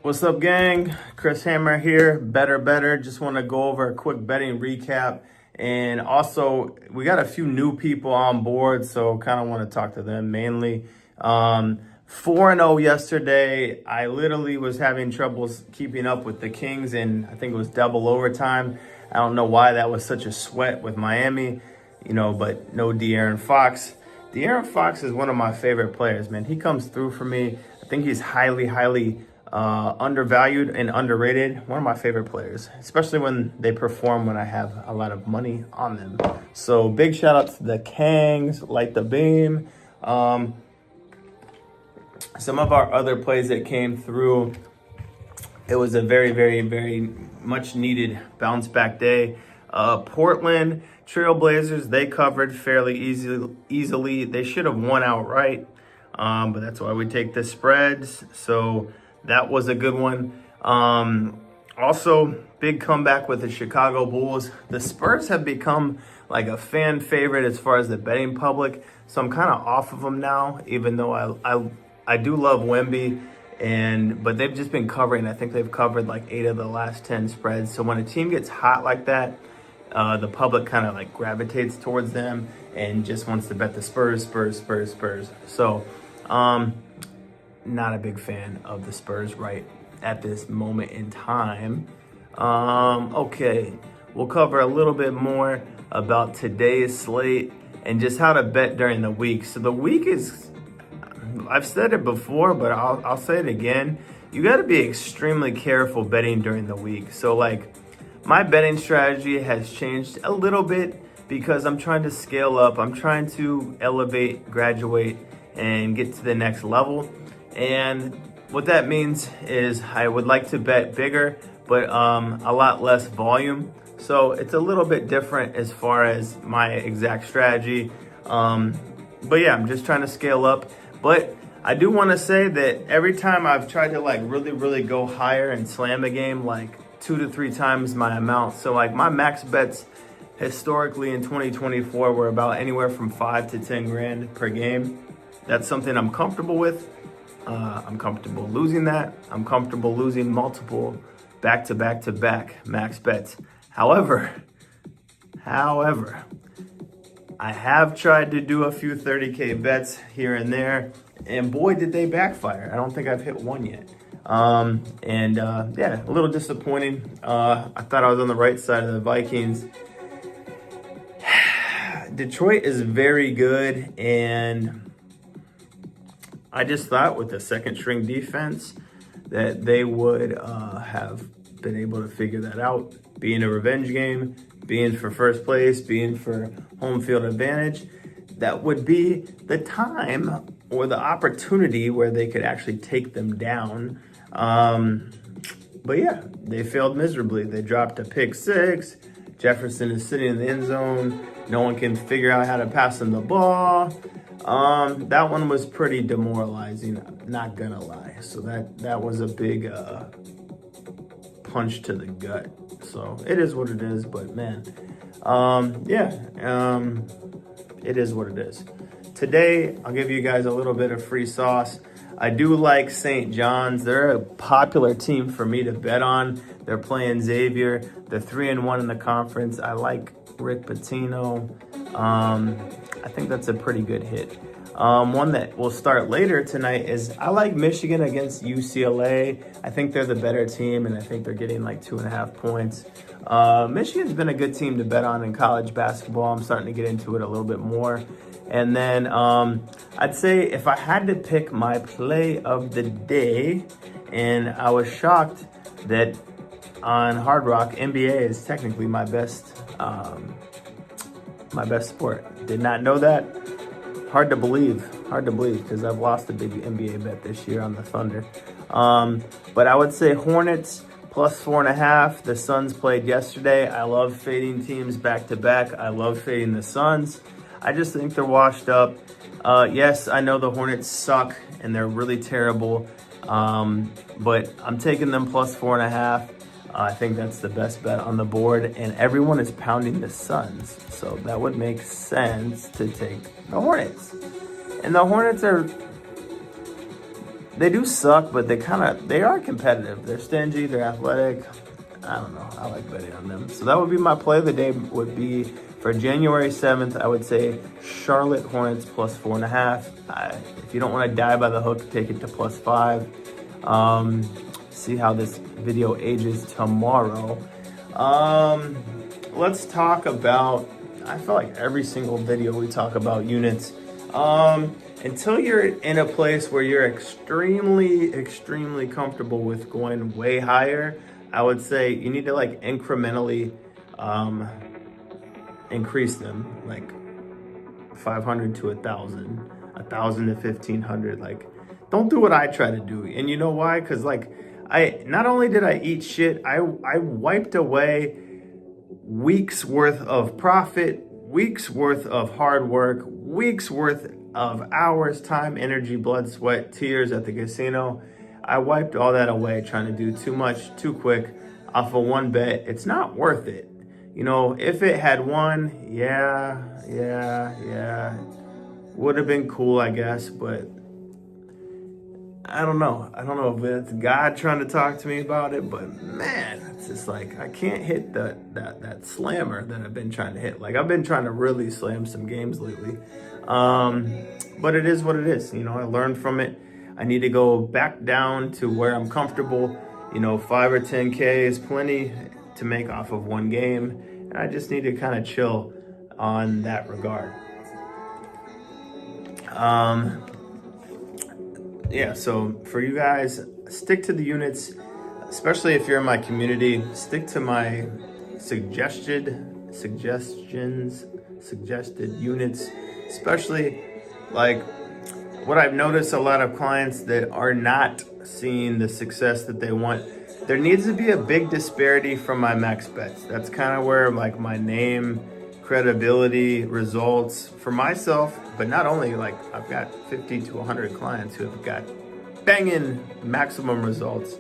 What's up, gang? Chris Hammer here, Betr. Just want to go over a quick betting recap. And also, we got a few new people on board, so kind of want to talk to them mainly. 4-0 yesterday. I literally was having troubles keeping up with the Kings, and I think it was double overtime. I don't know why that was such a sweat with Miami, but no De'Aaron Fox. De'Aaron Fox is one of my favorite players, man. He comes through for me. I think he's highly undervalued and underrated. One of my favorite players, especially when they perform when I have a lot of money on them. So big shout out to the Kangs, light the beam. Some of our other plays that came through, it was a very much needed bounce back day. Portland Trailblazers, they covered fairly easily. They should have won outright, but that's why we take the spreads. So that was a good one. Also, big comeback with the Chicago Bulls. The Spurs have become like a fan favorite as far as the betting public. So I'm kind of off of them now, even though I do love Wemby. But they've just been covering. I think they've covered like 8 of the last 10 spreads. So when a team gets hot like that, the public kind of like gravitates towards them and just wants to bet the Spurs. So, not a big fan of the Spurs right at this moment in time. Okay, we'll cover a little bit more about today's slate and just how to bet during the week. So the week is, I've said it before, but I'll say it again. You got to be extremely careful betting during the week. So like my betting strategy has changed a little bit because I'm trying to scale up. I'm trying to elevate, graduate, and get to the next level. And what that means is I would like to bet bigger, but a lot less volume. So it's a little bit different as far as my exact strategy. But yeah, I'm just trying to scale up. But I do want to say that every time I've tried to like really go higher and slam a game, like 2 to 3 times my amount. So like my max bets historically in 2024 were about anywhere from 5 to 10 grand per game. That's something I'm comfortable with. I'm comfortable losing that. I'm comfortable losing multiple back-to-back max bets. However, I have tried to do a few 30K bets here and there, and boy, did they backfire. I don't think I've hit one yet. Yeah, a little disappointing. I thought I was on the right side of the Vikings. Detroit is very good, and I just thought with the second string defense that they would have been able to figure that out. Being a revenge game, being for first place, being for home field advantage, that would be the time or the opportunity where they could actually take them down. But yeah, they failed miserably. They dropped a pick 6. Jefferson is sitting in the end zone. No one can figure out how to pass him the ball. That one was pretty demoralizing, not gonna lie. So that was a big punch to the gut. So it is what it is, but man, it is what it is. Today, I'll give you guys a little bit of free sauce. I do like St. John's. They're a popular team for me to bet on. They're playing Xavier. They're 3-1 in the conference. I like Rick Pitino. I think that's a pretty good hit. One that will start later tonight is I like Michigan against UCLA. I think they're the better team, and I think they're getting like 2.5 points. Michigan's been a good team to bet on in college basketball. I'm starting to get into it a little bit more. And then I'd say if I had to pick my play of the day, and I was shocked that on Hard Rock, NBA is technically my best sport. Did not know that. Hard to believe because I've lost a big NBA bet this year on the Thunder. But I would say Hornets plus 4.5. The Suns played yesterday. I love fading teams back to back. I love fading the Suns. I just think they're washed up. Yes, I know the Hornets suck and they're really terrible. But I'm taking them plus 4.5. I think that's the best bet on the board, and everyone is pounding the Suns, so that would make sense to take the Hornets. And the Hornets are They do suck, but they are competitive. They're stingy, they're athletic. I don't know. I like betting on them. So that would be my play of the day. Would be for January 7th. I would say Charlotte Hornets plus 4.5. If you don't want to die by the hook, take it to plus 5. See how this video ages tomorrow. Let's talk about. I feel like every single video we talk about units. Until you're in a place where you're extremely comfortable with going way higher, I would say you need to like incrementally increase them, like 500 to 1,000, 1,000 to 1,500. Like, don't do what I try to do. And you know why? Because like not only did I eat shit, I wiped away weeks worth of profit, weeks worth of hard work, weeks worth of hours, time, energy, blood, sweat, tears at the casino. I wiped all that away trying to do too much, too quick off of one bet. It's not worth it. You know, if it had won, yeah, would have been cool, I guess, but I don't know. I don't know if it's God trying to talk to me about it, but man, it's just like I can't hit that slammer that I've been trying to hit. Like I've been trying to really slam some games lately. But it is what it is. You know, I learned from it. I need to go back down to where I'm comfortable. You know, 5 or 10K is plenty to make off of one game. And I just need to kind of chill on that regard. Yeah, so for you guys, stick to the units, especially if you're in my community. Stick to my suggested units, especially like what I've noticed a lot of clients that are not seeing the success that they want. There needs to be a big disparity from my max bets. That's kind of where like my name, credibility, results for myself, but not only, like I've got 50 to 100 clients who have got banging maximum results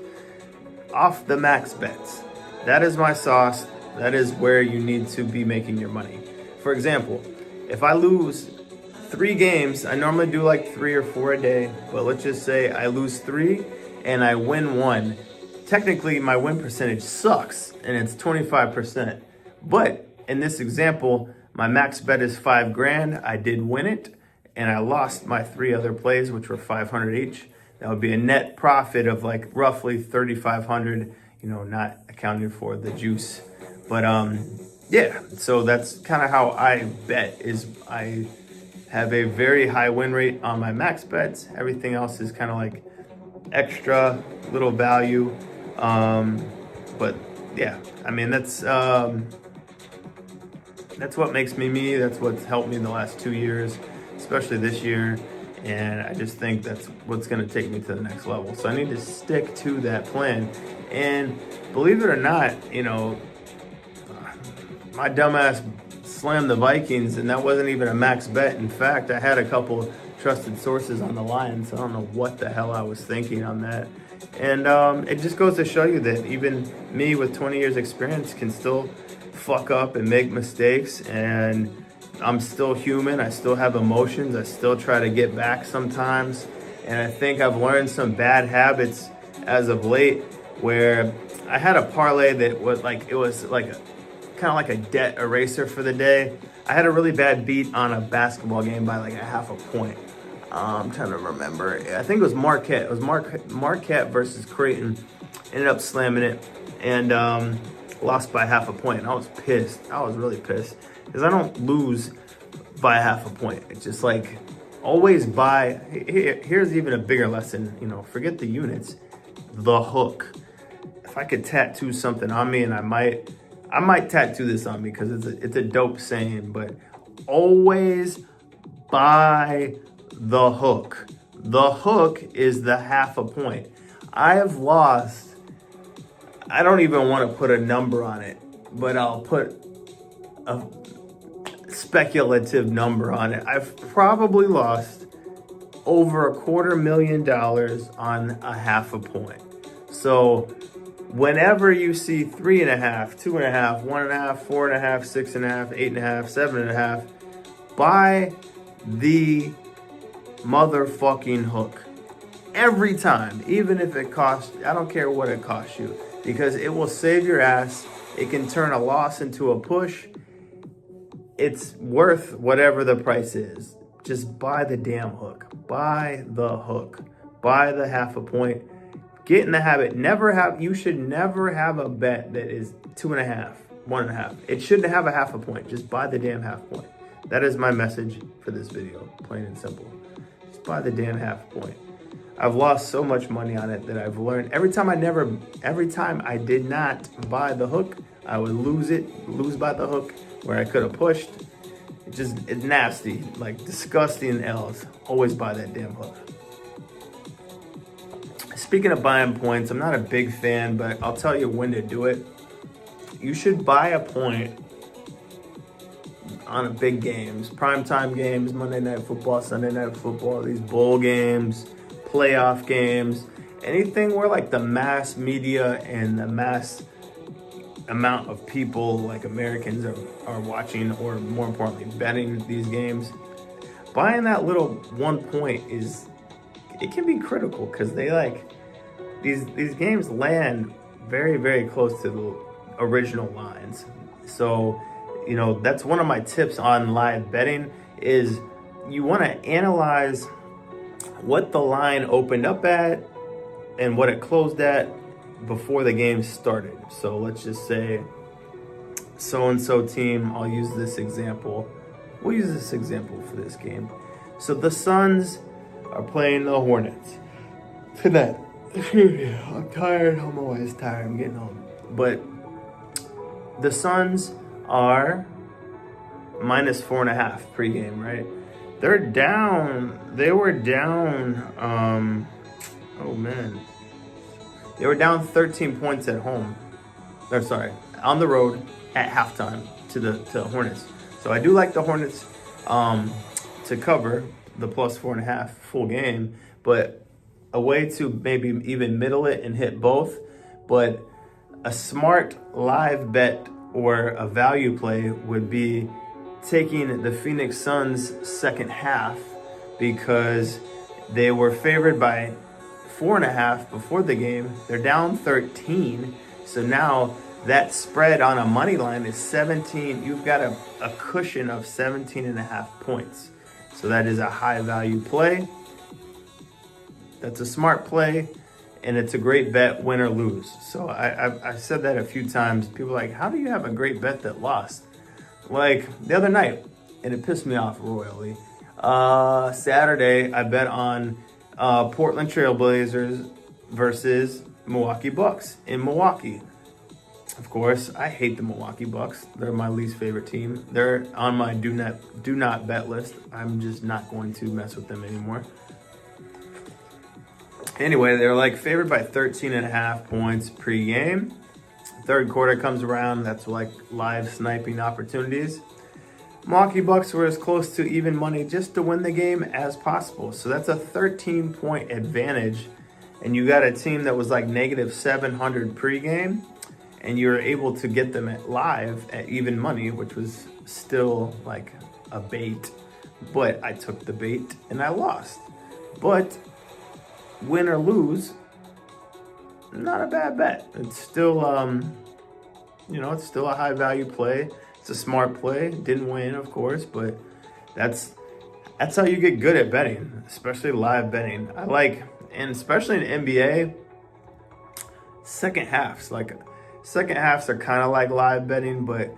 off the max bets. That is my sauce. That is where you need to be making your money. For example, if I lose 3 games, I normally do like 3 or 4 a day, but let's just say I lose 3 and I win 1. Technically, my win percentage sucks and it's 25%. But in this example, my max bet is 5 grand. I did win it and I lost my 3 other plays, which were 500 each. That would be a net profit of like roughly 3,500, you know, not accounting for the juice. But yeah, so that's kind of how I bet. Is I have a very high win rate on my max bets. Everything else is kind of like extra little value. But yeah, I mean, that's what makes me me. That's what's helped me in the last 2 years, especially this year. And I just think that's what's going to take me to the next level. So I need to stick to that plan. And believe it or not, you know, my dumbass slammed the Vikings, and that wasn't even a max bet. In fact, I had a couple trusted sources on the line, so I don't know what the hell I was thinking on that. And it just goes to show you that even me with 20 years experience can still fuck up and make mistakes, and I'm still human. I still have emotions. I still try to get back sometimes. And I think I've learned some bad habits as of late, where I had a parlay that was like, it was like kind of like a debt eraser for the day. I had a really bad beat on a basketball game by like a half a point. I'm trying to remember. I think it was Marquette. It was Marquette versus Creighton. Ended up slamming it and lost by half a point. And I was pissed. I was really pissed because I don't lose by half a point. It's just like always buy. Here's even a bigger lesson. You know, forget the units. The hook. If I could tattoo something on me, and I might tattoo this on me because it's a dope saying, but always buy the hook. The hook is the half a point. I have lost, I don't even want to put a number on it, but I'll put a speculative number on it. I've probably lost over $250,000 on a half a point. So whenever you see 3.5, 2.5, 1.5, 4.5, 6.5, 8.5, 7.5, buy the motherfucking hook. every time, even if it costs, I don't care what it costs you, because it will save your ass. It can turn a loss into a push. It's worth whatever the price is. Just buy the damn hook. Buy the hook. Buy the half a point. Get in the habit. You should never have a bet that is 2.5, 1.5. It shouldn't have a half a point. Just buy the damn half point. That is my message for this video, plain and simple. Just buy the damn half point. I've lost so much money on it that I've learned. Every time I did not buy the hook, I would lose by the hook where I could have pushed. It's nasty, like disgusting L's. Always buy that damn hook. Speaking of buying points, I'm not a big fan, but I'll tell you when to do it. You should buy a point on big games, primetime games, Monday Night Football, Sunday Night Football, these bowl games, playoff games, anything where like the mass media and the mass amount of people, like Americans, are watching, or more importantly, betting these games. Buying that little 1 point it can be critical, because they these games land very, very close to the original lines. So, that's one of my tips on live betting is you want to analyze what the line opened up at and what it closed at before the game started. So let's just say so-and-so team, I'll use this example. We'll use this example for this game. So the Suns are playing the Hornets tonight. I'm tired. I'm always tired. I'm getting home. But the Suns are -4.5 pregame, right? They were down, they were down 13 points at home. On the road at halftime to the Hornets. So I do like the Hornets to cover the +4.5 full game, but a way to maybe even middle it and hit both. But a smart live bet or a value play would be taking the Phoenix Suns second half, because they were favored by 4.5 before the game. They're down 13. So now that spread on a money line is 17. You've got a cushion of 17.5 points. So that is a high value play. That's a smart play, and it's a great bet, win or lose. So I've said that a few times. People are like, how do you have a great bet that lost? Like the other night, and it pissed me off royally. Saturday, I bet on Portland Trailblazers versus Milwaukee Bucks in Milwaukee. Of course, I hate the Milwaukee Bucks. They're my least favorite team. They're on my do not bet list. I'm just not going to mess with them anymore. Anyway, they're like favored by 13.5 points pre-game. Third quarter comes around, that's like live sniping opportunities. Milwaukee Bucks were as close to even money just to win the game as possible. So that's a 13-point advantage. And you got a team that was like -700 pregame, and you were able to get them at live at even money, which was still like a bait. But I took the bait and I lost. But win or lose, not a bad bet. It's still, it's still a high value play. It's a smart play. Didn't win, of course, but that's how you get good at betting, especially live betting. And especially in NBA, second halves are kind of like live betting, but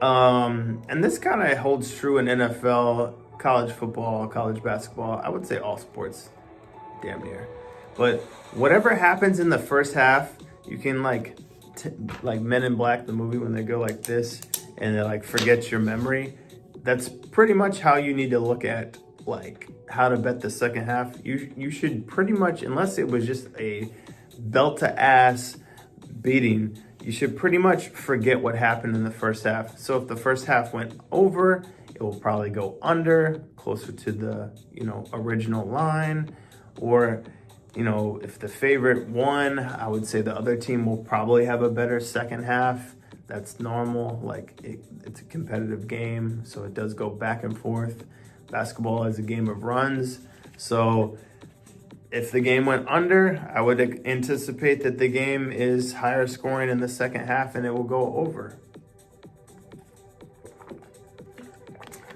and this kind of holds true in NFL, college football, college basketball. I would say all sports, damn near. But whatever happens in the first half, you can like Men in Black, the movie, when they go like this and they like forget your memory. That's pretty much how you need to look at like how to bet the second half. You should pretty much, unless it was just a belt to ass beating, you should pretty much forget what happened in the first half. So if the first half went over, it will probably go under, closer to the original line. Or if the favorite won, I would say the other team will probably have a better second half. That's normal. Like it's a competitive game, so it does go back and forth. Basketball is a game of runs, so if the game went under, I would anticipate that the game is higher scoring in the second half and it will go over.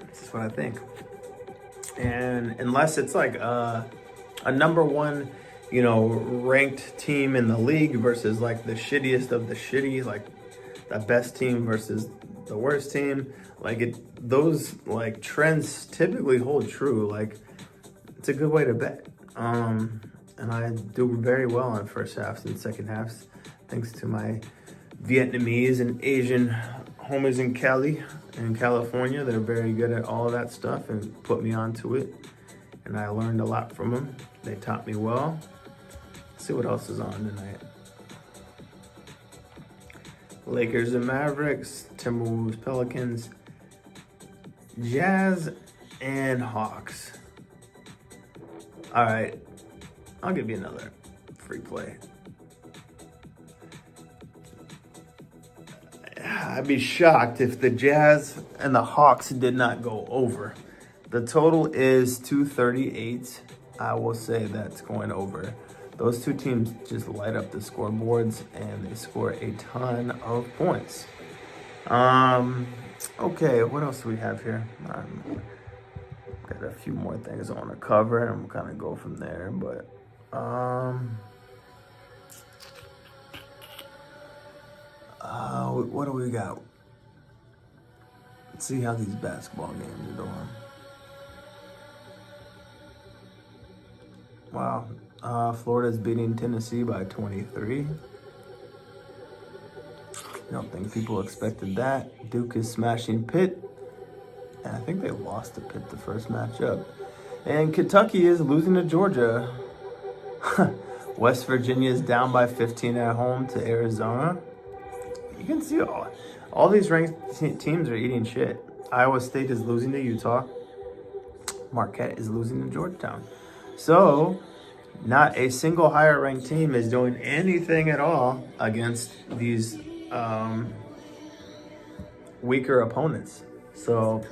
That's what I think. And unless it's like a number one, you know, ranked team in the league versus like the shittiest of the shitty, like the best team versus the worst team, like those like trends typically hold true. Like it's a good way to bet. And I do very well in first halves and second halves, thanks to my Vietnamese and Asian homies in Cali and California. They're very good at all of that stuff and put me onto it. And I learned a lot from them. They taught me well. Let's see what else is on tonight. Lakers and Mavericks, Timberwolves, Pelicans, Jazz, and Hawks. All right, I'll give you another free play. I'd be shocked if the Jazz and the Hawks did not go over. The total is 238. I will say that's going over. Those two teams just light up the scoreboards and they score a ton of points. Okay, what else do we have here? Got a few more things I want to cover and I'm kind of go from there, but what do we got? Let's see how these basketball games are doing. Wow, Florida's beating Tennessee by 23. I don't think people expected that. Duke is smashing Pitt. And I think they lost to Pitt the first matchup. And Kentucky is losing to Georgia. West Virginia is down by 15 at home to Arizona. You can see all these ranked teams are eating shit. Iowa State is losing to Utah. Marquette is losing to Georgetown. So, not a single higher ranked team is doing anything at all against these weaker opponents. So,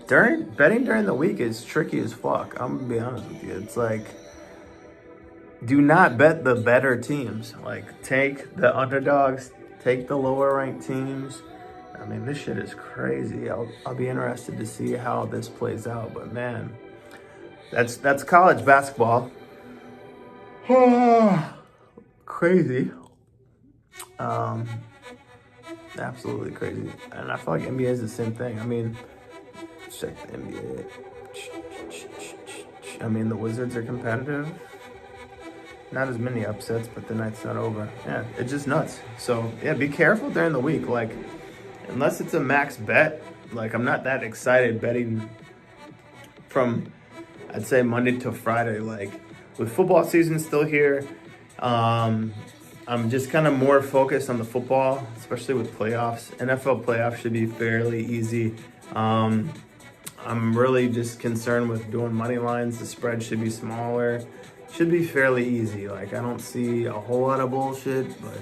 betting during the week is tricky as fuck. I'm gonna be honest with you. It's like, do not bet the better teams. Like, take the underdogs, take the lower ranked teams. I mean, this shit is crazy. I'll be interested to see how this plays out. But man, that's college basketball. Crazy. Absolutely crazy. And I feel like NBA is the same thing. I mean, check the NBA. I mean, the Wizards are competitive. Not as many upsets, but the night's not over. Yeah, it's just nuts. So, yeah, be careful during the week. Like, unless it's a max bet, like, I'm not that excited betting from, I'd say, Monday to Friday. Like, with football season still here, I'm just kind of more focused on the football, especially with playoffs. NFL playoffs should be fairly easy. I'm really just concerned with doing money lines. The spread should be smaller. Should be fairly easy. Like, I don't see a whole lot of bullshit, but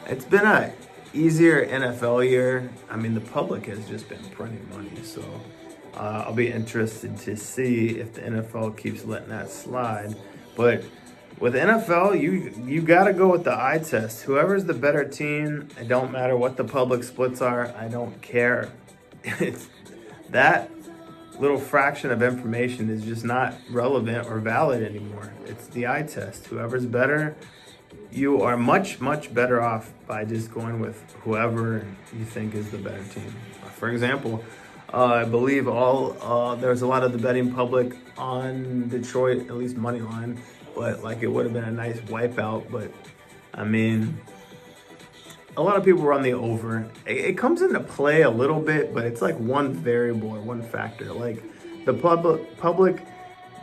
it's been a easier NFL year. I mean, the public has just been printing money, so I'll be interested to see if the NFL keeps letting that slide. But with NFL, you got to go with the eye test. Whoever's the better team, it don't matter what the public splits are. I don't care. It's that little fraction of information is just not relevant or valid anymore. It's the eye test. Whoever's better, you are much, much better off by just going with whoever you think is the better team. For example, I believe there's a lot of the betting public on Detroit, at least money line, but like it would have been a nice wipeout. But I mean, a lot of people were on the over. It comes into play a little bit, but it's like one variable or one factor. Like the public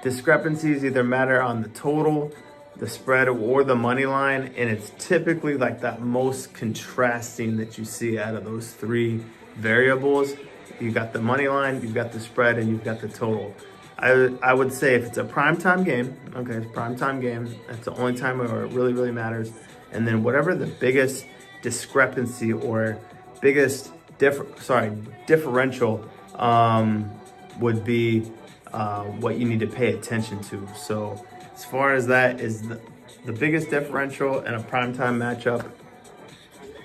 discrepancies either matter on the total, the spread, or the money line, and it's typically like that most contrasting that you see out of those three variables. You got the money line, you've got the spread, and you've got the total. I would say if it's a primetime game, okay, it's a primetime game, that's the only time where it really, really matters. And then whatever the biggest discrepancy or biggest differential would be what you need to pay attention to. So as far as that is the biggest differential in a primetime matchup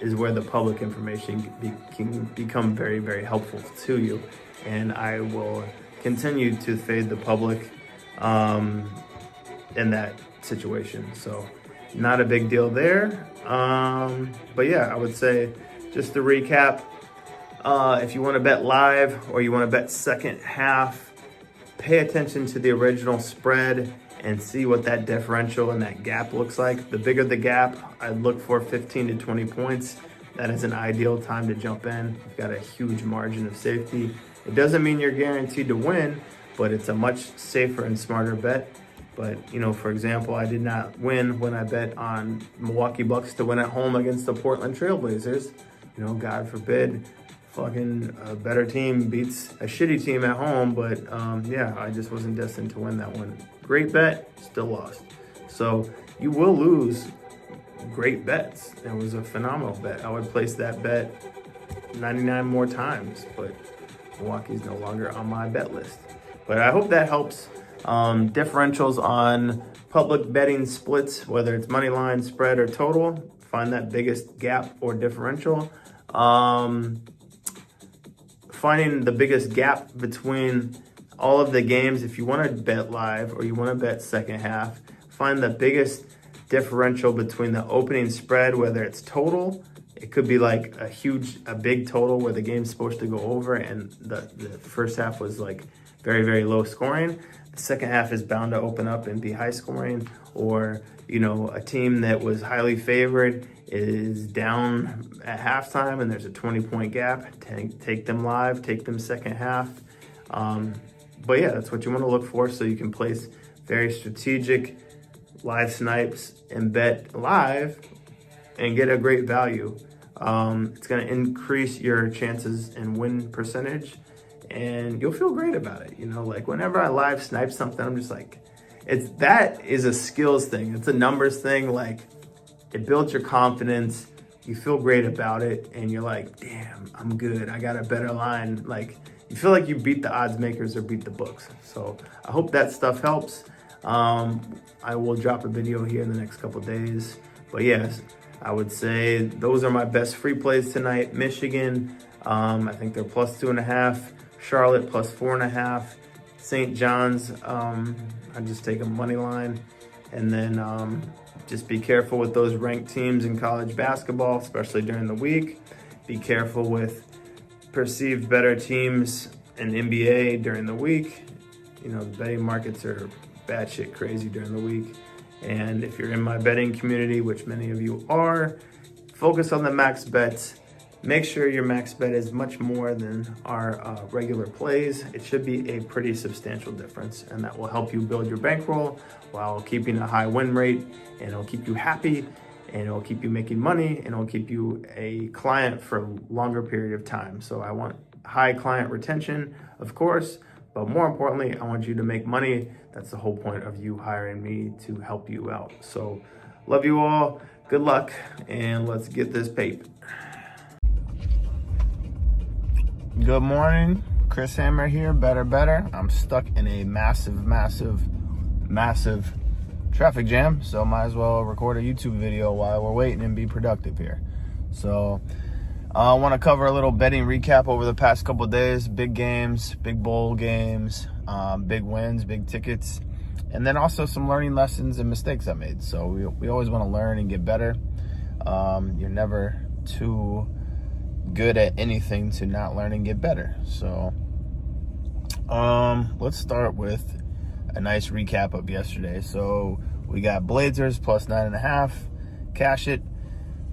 is where the public information can become very, very helpful to you. And I will continue to fade the public in that situation. So not a big deal there. But yeah, I would say, just to recap, if you want to bet live or you want to bet second half, pay attention to the original spread and see what that differential and that gap looks like. The bigger the gap, I'd look for 15 to 20 points. That is an ideal time to jump in. You've got a huge margin of safety. It doesn't mean you're guaranteed to win, but it's a much safer and smarter bet. But, you know, for example, I did not win when I bet on Milwaukee Bucks to win at home against the Portland Trailblazers. You know, God forbid, fucking a better team beats a shitty team at home. But yeah, I just wasn't destined to win that one. Great bet, still lost. So you will lose great bets. It was a phenomenal bet. I would place that bet 99 more times, but Milwaukee's no longer on my bet list. But I hope that helps. Differentials on public betting splits, whether it's money line, spread, or total, find that biggest gap or differential. Finding the biggest gap between all of the games, if you want to bet live or you want to bet second half, find the biggest differential between the opening spread, whether it's total. It could be like a big total where the game's supposed to go over and the first half was like very, very low scoring. The second half is bound to open up and be high scoring. Or, you know, a team that was highly favored is down at halftime and there's a 20-point gap. Take them live, take them second half. But yeah, that's what you want to look for, so you can place very strategic live snipes and bet live and get a great value. It's going to increase your chances and win percentage, and you'll feel great about it. You know, like whenever I live snipe something, I'm just like, that is a skills thing. It's a numbers thing. Like, it builds your confidence. You feel great about it, and you're like, damn, I'm good. I got a better line. Like, you feel like you beat the odds makers or beat the books. So I hope that stuff helps. I will drop a video here in the next couple days. But yes, I would say those are my best free plays tonight. Michigan, I think they're plus 2.5. Charlotte plus 4.5. St. John's, I just take a money line. And then just be careful with those ranked teams in college basketball, especially during the week. Be careful with perceived better teams in NBA during the week. You know, the betting markets are batshit crazy during the week. And if you're in my betting community, which many of you are, focus on the max bets. Make sure your max bet is much more than our regular plays. It should be a pretty substantial difference, and that will help you build your bankroll while keeping a high win rate, and it'll keep you happy, and it'll keep you making money, and it'll keep you a client for a longer period of time. So I want high client retention, of course, but more importantly, I want you to make money. That's the whole point of you hiring me, to help you out. So love you all, good luck, and let's get this paper. Good morning, Chris Hammer here, Betr. I'm stuck in a massive traffic jam, so might as well record a YouTube video while we're waiting and be productive here. So I want to cover a little betting recap over the past couple of days. Big games, big bowl games, big wins, big tickets, and then also some learning lessons and mistakes I made. So we always want to learn and get better. You're never too good at anything to not learn and get better. So let's start with a nice recap of yesterday. So we got Blazers plus 9.5, cash it.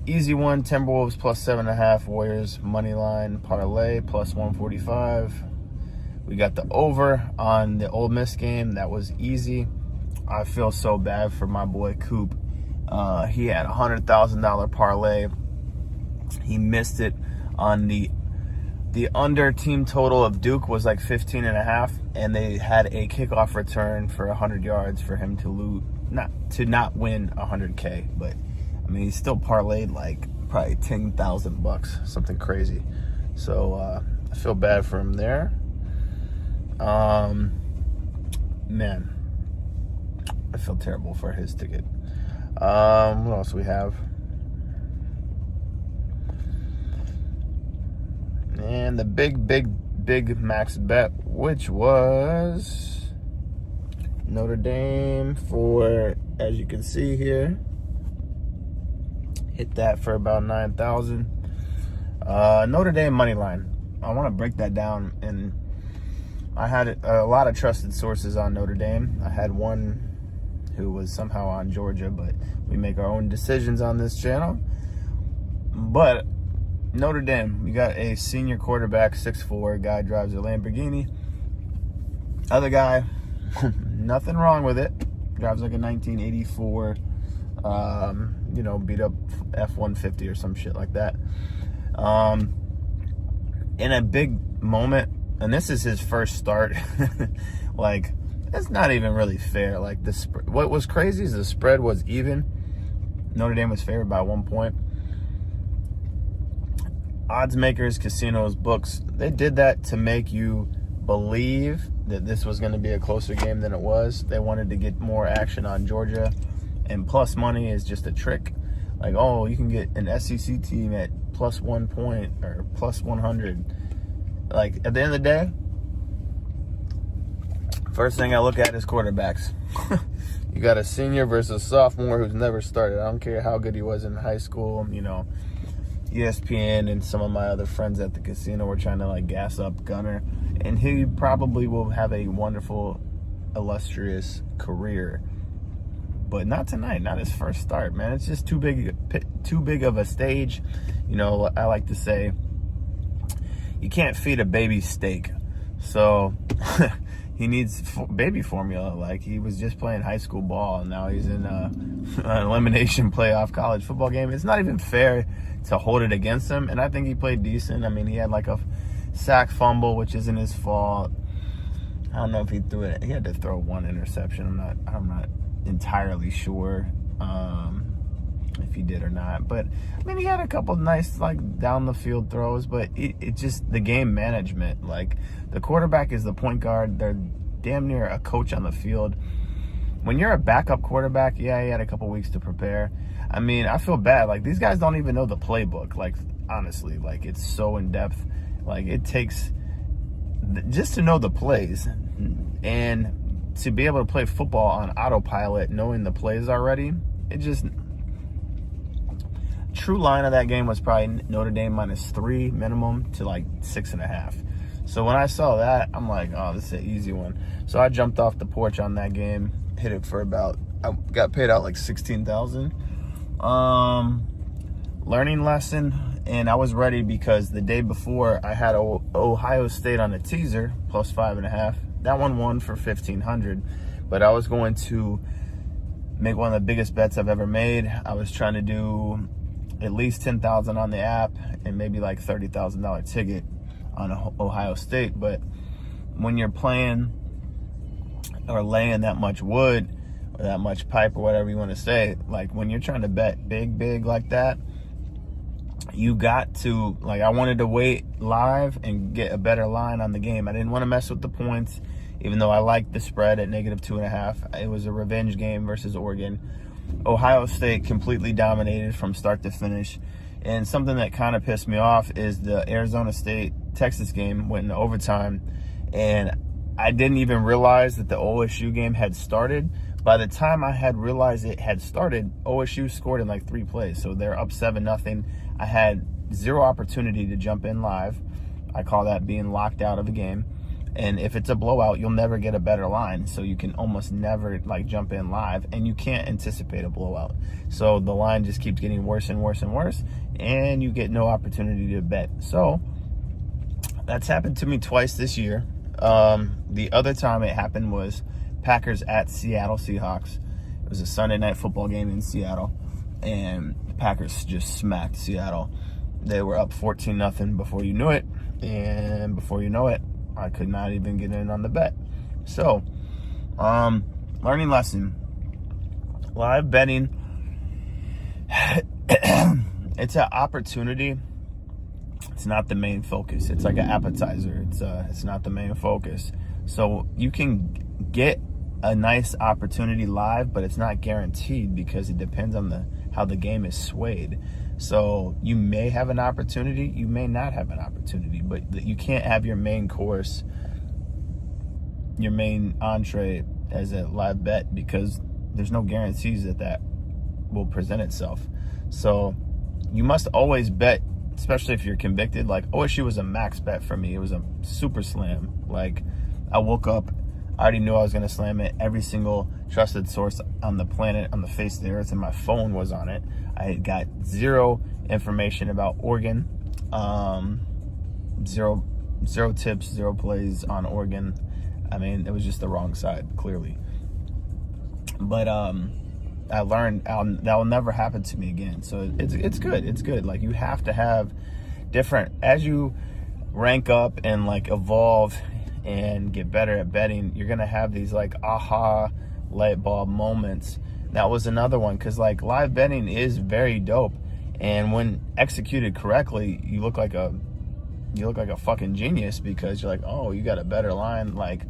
Easy one, Timberwolves plus 7.5, Warriors money line parlay plus 145. We got the over on the Ole Miss game. That was easy. I feel so bad for my boy Coop. He had a $100,000 parlay. He missed it on the under team total of Duke was like 15.5, and they had a kickoff return for 100 yards for him to not win 100K. But I mean, he still parlayed like probably $10,000, something crazy. So I feel bad for him there. Man, I feel terrible for his ticket. What else we have? And the big max bet, which was Notre Dame for, as you can see here, hit that for about 9,000. Notre Dame money line. I want to break that down, and I had a lot of trusted sources on Notre Dame. I had one who was somehow on Georgia, but we make our own decisions on this channel. But Notre Dame, we got a senior quarterback, 6'4", guy drives a Lamborghini. Other guy, nothing wrong with it, drives like a 1984, beat up F-150 or some shit like that. In a big moment, and this is his first start, like, it's not even really fair. Like, what was crazy is the spread was even. Notre Dame was favored by 1 point. Odds makers, casinos, books, they did that to make you believe that this was going to be a closer game than it was. They wanted to get more action on Georgia, and plus money is just a trick. Like, oh, you can get an SEC team at plus 1 point or plus 100. Like, at the end of the day, first thing I look at is quarterbacks. You got a senior versus a sophomore who's never started. I don't care how good he was in high school. ESPN and some of my other friends at the casino were trying to, like, gas up Gunner. And he probably will have a wonderful, illustrious career. But not tonight, not his first start, man. It's just too big of a stage. I like to say, you can't feed a baby steak. So he needs baby formula. Like, he was just playing high school ball, and now he's in an elimination playoff college football game. It's not even fair to hold it against him, and I think he played decent. I mean, he had like a sack fumble, which isn't his fault. I don't know if he threw it. He had to throw one interception. I'm not entirely sure if he did or not, but I mean, he had a couple nice, like, down the field throws, but it just, the game management, like, the quarterback is the point guard. They're damn near a coach on the field. When you're a backup quarterback, yeah, he had a couple weeks to prepare. I mean, I feel bad. Like, these guys don't even know the playbook. Like, honestly, like, it's so in depth. Like, it takes just to know the plays and to be able to play football on autopilot, knowing the plays already. It just, true line of that game was probably Notre Dame -3 minimum to like 6.5. So when I saw that, I'm like, oh, this is an easy one. So I jumped off the porch on that game, hit it for about, I got paid out like 16,000. Learning lesson, and I was ready because the day before I had Ohio State on a teaser plus 5.5. That one won for 1,500, but I was going to make one of the biggest bets I've ever made. I was trying to do at least 10,000 on the app and maybe like $30,000 ticket on Ohio State. But when you're playing or laying that much wood or that much pipe or whatever you want to say, like, when you're trying to bet big like that, you got to, like, I wanted to wait live and get a better line on the game. I didn't want to mess with the points, even though I liked the spread at -2.5. It was a revenge game versus Oregon. Ohio State completely dominated from start to finish. And something that kind of pissed me off is the Arizona State-Texas game went into overtime, and I didn't even realize that the OSU game had started. By the time I had realized it had started, OSU scored in like 3 plays. So they're up 7-0. I had zero opportunity to jump in live. I call that being locked out of the game. And if it's a blowout, you'll never get a better line. So you can almost never, like, jump in live, and you can't anticipate a blowout. So the line just keeps getting worse and worse and worse, and you get no opportunity to bet. So that's happened to me twice this year. The other time it happened was Packers at Seattle Seahawks. It was a Sunday night football game in Seattle, and the Packers just smacked Seattle. They were up 14-0 before you knew it, and before you know it, I could not even get in on the bet. So, learning lesson. Live betting, it's an opportunity. It's not the main focus. It's like an appetizer. It's not the main focus. So you can get a nice opportunity live, but it's not guaranteed because it depends on how the game is swayed. So you may have an opportunity, you may not have an opportunity, but you can't have your main course, your main entree as a live bet, because there's no guarantees that will present itself. So you must always bet, especially if you're convicted. Like OSU was a max bet for me. It was a super slam. Like I woke up, I already knew I was going to slam it. Every single trusted source on the planet, on the face of the earth, and my phone was on it. I got zero information about Oregon, zero tips, zero plays on Oregon. I mean, it was just the wrong side, clearly. But I learned that will never happen to me again. So it's good. It's good. Like you have to have different, as you rank up and like evolve and get better at betting, you're gonna have these like aha light bulb moments. That was another one, because like live betting is very dope, and when executed correctly, you look like a fucking genius, because you're like, oh, you got a better line. Like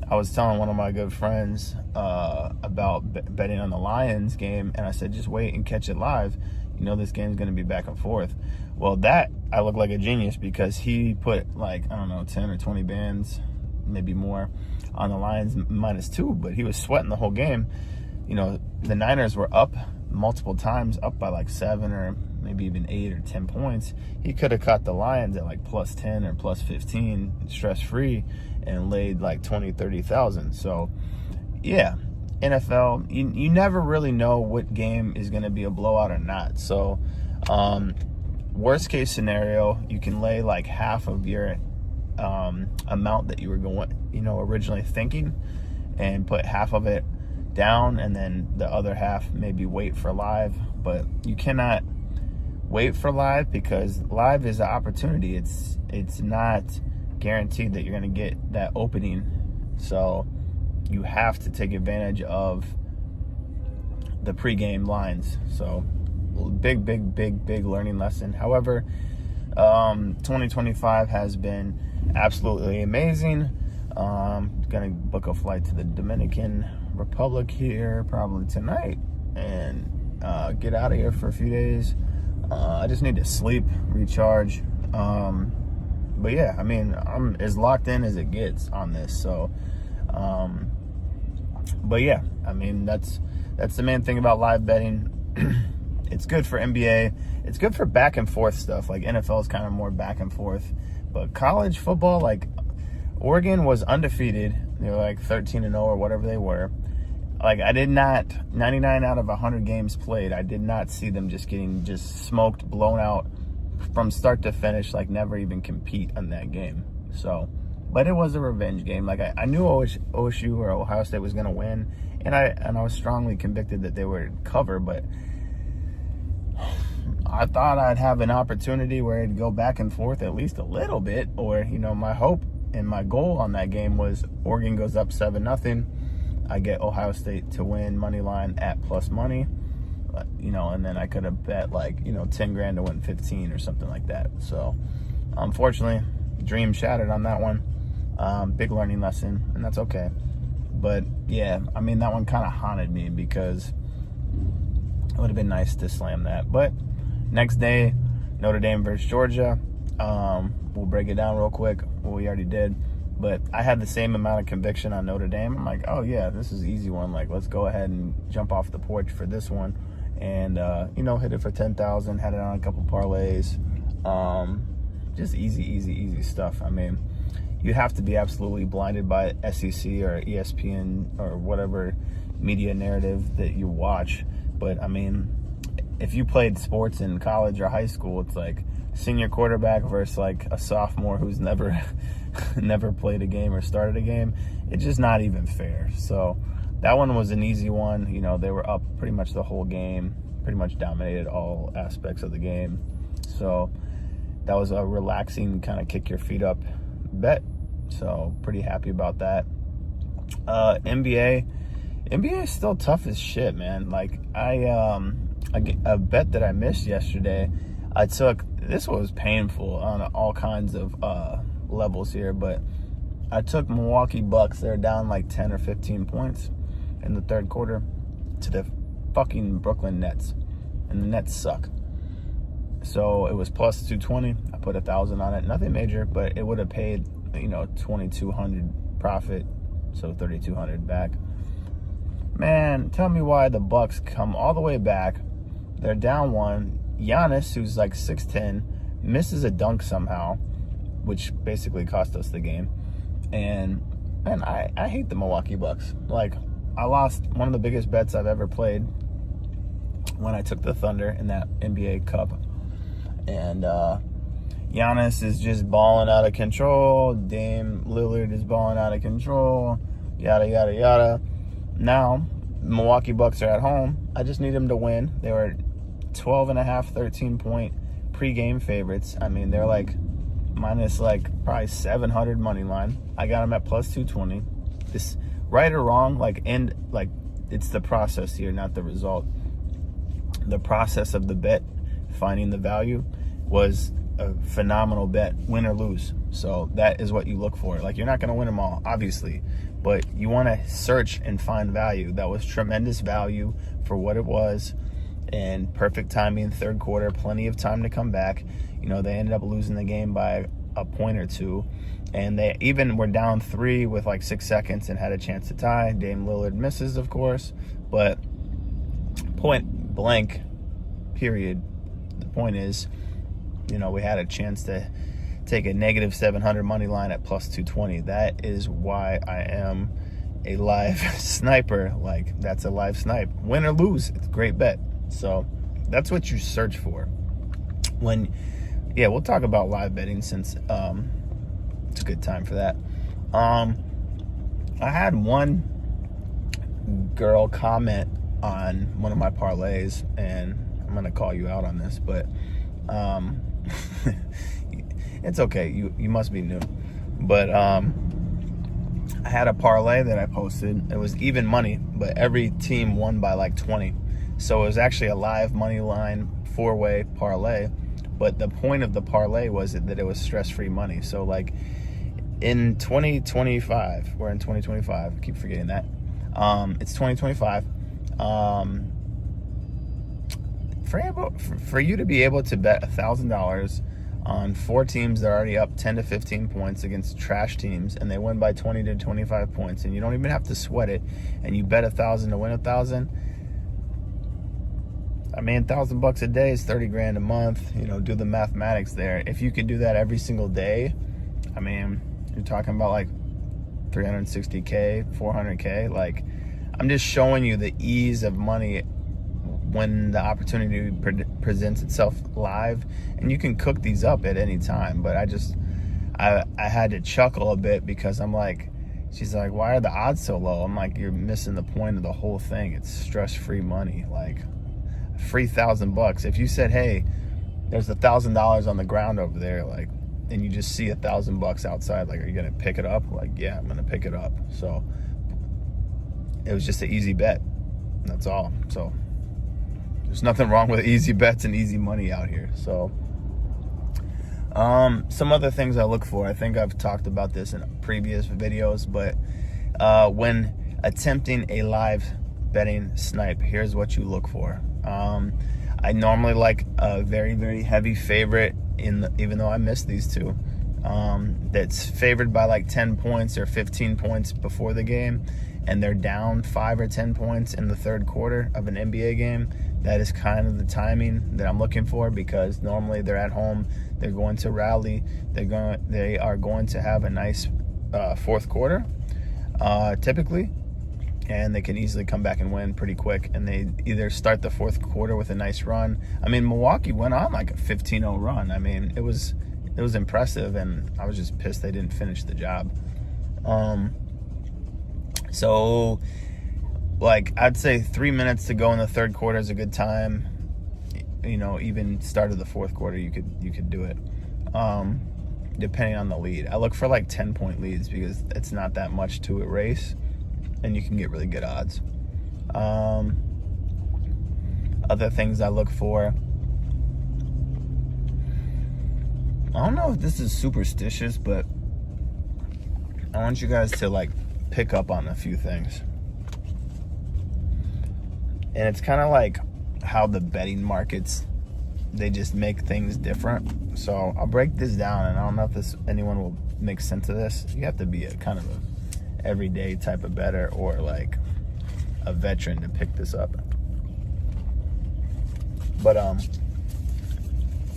I was telling one of my good friends about betting on the Lions game, and I said, just wait and catch it live. You know this game's gonna be back and forth. Well, that I look like a genius, because he put like, I don't know, 10 or 20 bands, maybe more, on the Lions -2, but he was sweating the whole game. You know, the Niners were up multiple times, up by like 7 or maybe even 8 or 10 points. He could have caught the Lions at like +10 or +15 stress-free and laid like 20, 30,000. So yeah, NFL, you never really know what game is going to be a blowout or not. So worst case scenario, you can lay like half of your amount that you were originally thinking, and put half of it down, and then the other half maybe wait for live. But you cannot wait for live, because live is an opportunity. It's not guaranteed that you're going to get that opening. So you have to take advantage of the pregame lines. So big learning lesson. However, 2025 has been absolutely amazing. Gonna book a flight to the Dominican Republic here probably tonight, and get out of here for a few days. I just need to sleep, recharge. But yeah, I mean, I'm as locked in as it gets on this. So, but yeah, I mean, that's the main thing about live betting. It's good for NBA. It's good for back and forth stuff. Like NFL is kind of more back and forth, but college football, like Oregon was undefeated. They were like 13-0 or whatever they were. Like I did not, 99 out of 100 games played, I did not see them just getting smoked, blown out from start to finish, like never even compete on that game. So, but it was a revenge game. Like I knew OSU or Ohio State was going to win, and I was strongly convicted that they would cover, but I thought I'd have an opportunity where it'd go back and forth at least a little bit. Or, my hope and my goal on that game was Oregon goes up 7-0. I get Ohio State to win money line at plus money, and then I could have bet like, 10 grand to win 15 or something like that. So unfortunately, dream shattered on that one. Big learning lesson, and that's okay. But yeah, I mean, that one kind of haunted me, because it would have been nice to slam that. But next day, Notre Dame versus Georgia. We'll break it down real quick. Well, we already did. But I had the same amount of conviction on Notre Dame. I'm like, oh, yeah, this is an easy one. Like, let's go ahead and jump off the porch for this one. And, hit it for 10,000, had it on a couple parlays. Just easy stuff. I mean, you have to be absolutely blinded by SEC or ESPN or whatever media narrative that you watch. But, I mean, if you played sports in college or high school, it's like senior quarterback versus like a sophomore who's never played a game or started a game. It's just not even fair. So that one was an easy one. They were up pretty much the whole game, pretty much dominated all aspects of the game. So that was a relaxing kind of kick your feet up bet. So pretty happy about that. NBA is still tough as shit, man. Like a bet that I missed yesterday, this was painful on all kinds of levels here, but I took Milwaukee Bucks. They're down like 10 or 15 points in the third quarter to the fucking Brooklyn Nets. And the Nets suck. So it was plus 220. I put 1,000 on it. Nothing major, but it would have paid, 2,200 profit. So 3,200 back. Man, tell me why the Bucks come all the way back. They're down one. Giannis, who's like 6'10", misses a dunk somehow, which basically cost us the game. And man, I hate the Milwaukee Bucks. Like, I lost one of the biggest bets I've ever played when I took the Thunder in that NBA Cup. And Giannis is just balling out of control. Dame Lillard is balling out of control. Yada, yada, yada. Now, Milwaukee Bucks are at home. I just need them to win. They were 12.5, 13-point pregame favorites. I mean, they're like minus like probably 700 money line. I got them at plus 220. This, right or wrong, it's the process here, not the result. The process of the bet, finding the value, was a phenomenal bet, win or lose. So that is what you look for. Like, you're not going to win them all, obviously, but you want to search and find value. That was tremendous value for what it was, and perfect timing, third quarter, plenty of time to come back. They ended up losing the game by a point or two, and they even were down 3 with like 6 seconds and had a chance to tie. Dame Lillard misses, of course, but point blank, period. The point is, we had a chance to take a negative 700 money line at plus 220. That is why I am a live sniper. Like, that's a live snipe. Win or lose, it's a great bet. So that's what you search for. We'll talk about live betting since it's a good time for that. I had one girl comment on one of my parlays, and I'm going to call you out on this, but it's okay. You must be new. But I had a parlay that I posted. It was even money, but every team won by like 20. So it was actually a live money line 4-way parlay. But the point of the parlay was that it was stress-free money. So like in 2025, we're in 2025. I keep forgetting that. It's 2025. For you to be able to bet $1,000 on 4 teams that are already up 10 to 15 points against trash teams, and they win by 20 to 25 points, and you don't even have to sweat it, and you bet 1,000 to win 1,000. I mean, $1,000 a day is 30 grand a month. Do the mathematics there. If you could do that every single day, I mean, you're talking about like 360K, 400K. Like, I'm just showing you the ease of money when the opportunity presents itself live, and you can cook these up at any time. But I had to chuckle a bit because I'm like, she's like, why are the odds so low? I'm like, you're missing the point of the whole thing. It's stress-free money, like free $1,000. If you said, hey, there's $1,000 on the ground over there, like, and you just see $1,000 outside, like, are you gonna pick it up? Like, yeah, I'm gonna pick it up. So it was just an easy bet. That's all. So there's nothing wrong with easy bets and easy money out here. So some other things I look for. I think I've talked about this in previous videos, but when attempting a live betting snipe, here's what you look for. I normally like a very, very heavy favorite, even though I missed these two, that's favored by like 10 points or 15 points before the game, and they're down 5 or 10 points in the third quarter of an NBA game. That is kind of the timing that I'm looking for, because normally they're at home, they're going to rally, they are going to have a nice fourth quarter, typically, and they can easily come back and win pretty quick. And they either start the fourth quarter with a nice run. I mean, Milwaukee went on like a 15-0 run. I mean, it was impressive, and I was just pissed they didn't finish the job. So, like, I'd say 3 minutes to go in the third quarter is a good time. Even start of the fourth quarter, you could do it, depending on the lead. I look for like 10-point leads because it's not that much to erase, and you can get really good odds. Other things I look for, I don't know if this is superstitious, but I want you guys to like pick up on a few things. And it's kind of like how the betting markets, they just make things different. So I'll break this down, and I don't know if anyone will make sense of this. You have to be a kind of a everyday type of bettor or like a veteran to pick this up. But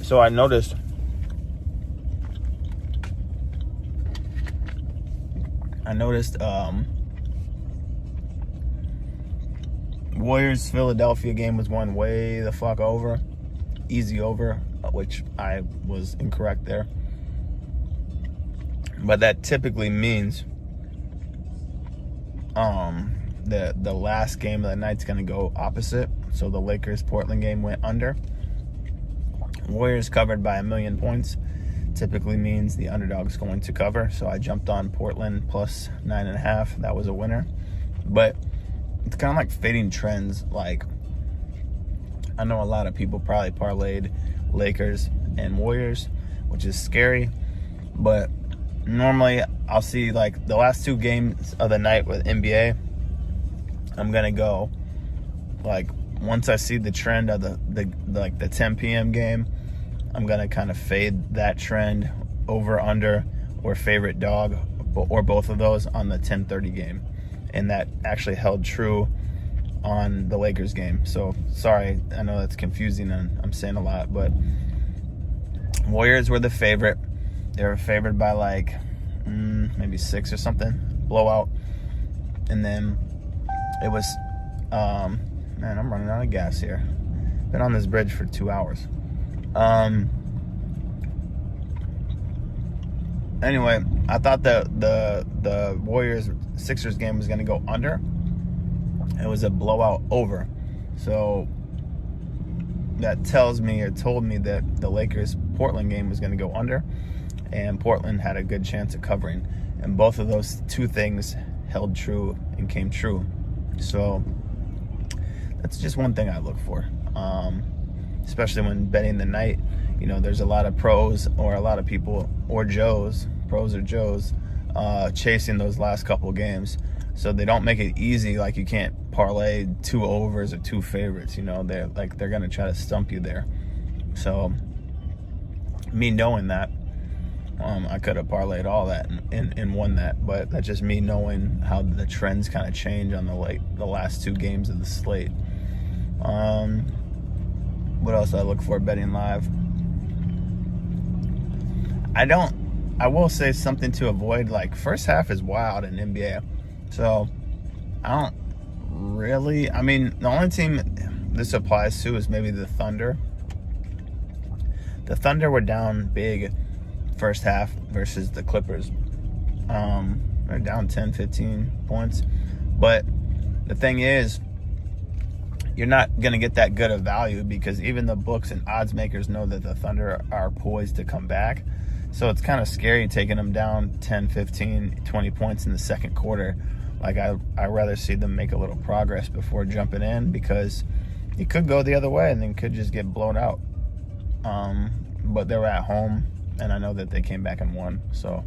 so I noticed Warriors Philadelphia game was won way the fuck over. Easy over, which I was incorrect there. But that typically means the last game of the night's going to go opposite. So the Lakers Portland game went under. Warriors covered by 1 million points. Typically means the underdog's going to cover. So I jumped on Portland plus 9.5. That was a winner. But it's kind of like fading trends. Like, I know a lot of people probably parlayed Lakers and Warriors, which is scary. But normally I'll see like the last 2 games of the night with NBA. I'm gonna go like once I see the trend of the 10 p.m. game, I'm gonna kind of fade that trend over, under, or favorite dog, or both of those on the 10:30 game, and that actually held true on the Lakers game. So sorry, I know that's confusing and I'm saying a lot, but Warriors were the favorite. They were favored by like maybe 6 or something, blowout. And then it was man, I'm running out of gas here. Been on this bridge for 2 hours. Anyway, I thought the Warriors Sixers game was going to go under. It was a blowout over. So that tells me, or told me, that the Lakers Portland game was going to go under, and Portland had a good chance of covering. And both of those 2 things held true and came true. So that's just one thing I look for, especially when betting the night. You know, there's a lot of pros, or a lot of people, or pros or Joes, chasing those last couple games. So they don't make it easy. Like, you can't parlay 2 overs or 2 favorites. You know, they're going to try to stump you there. So me knowing that, I could have parlayed all that and won that. But that's just me knowing how the trends kind of change on the last 2 games of the slate. What else I look for betting live? I will say something to avoid. Like, first half is wild in NBA. So I don't really, I mean, the only team this applies to is maybe the Thunder. The Thunder were down big first half versus the Clippers. They're down 10, 15 points. But the thing is, you're not going to get that good of value, because even the books and odds makers know that the Thunder are poised to come back. So it's kind of scary taking them down 10, 15, 20 points in the second quarter. Like, I'd rather see them make a little progress before jumping in, because it could go the other way and then could just get blown out. But they were at home, and I know that they came back and won. So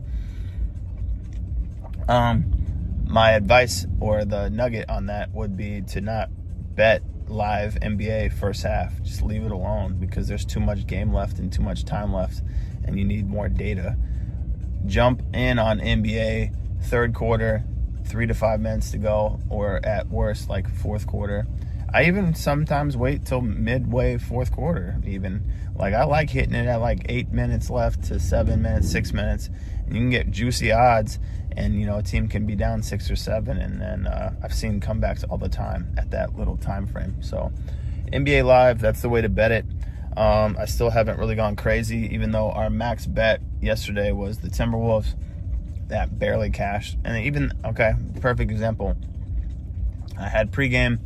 my advice, or the nugget on that, would be to not bet live NBA first half. Just leave it alone, because there's too much game left and too much time left, and you need more data. Jump in on NBA third quarter, 3 to 5 minutes to go, or at worst like fourth quarter. I even sometimes wait till midway fourth quarter even. Like, I like hitting it at like 8 minutes left to 7 minutes, 6 minutes, and you can get juicy odds, and you know, a team can be down 6 or 7, and then I've seen comebacks all the time at that little time frame. So NBA live, that's the way to bet it. I still haven't really gone crazy, even though our max bet yesterday was the Timberwolves. That barely cashed. And even, okay, perfect example, I had pregame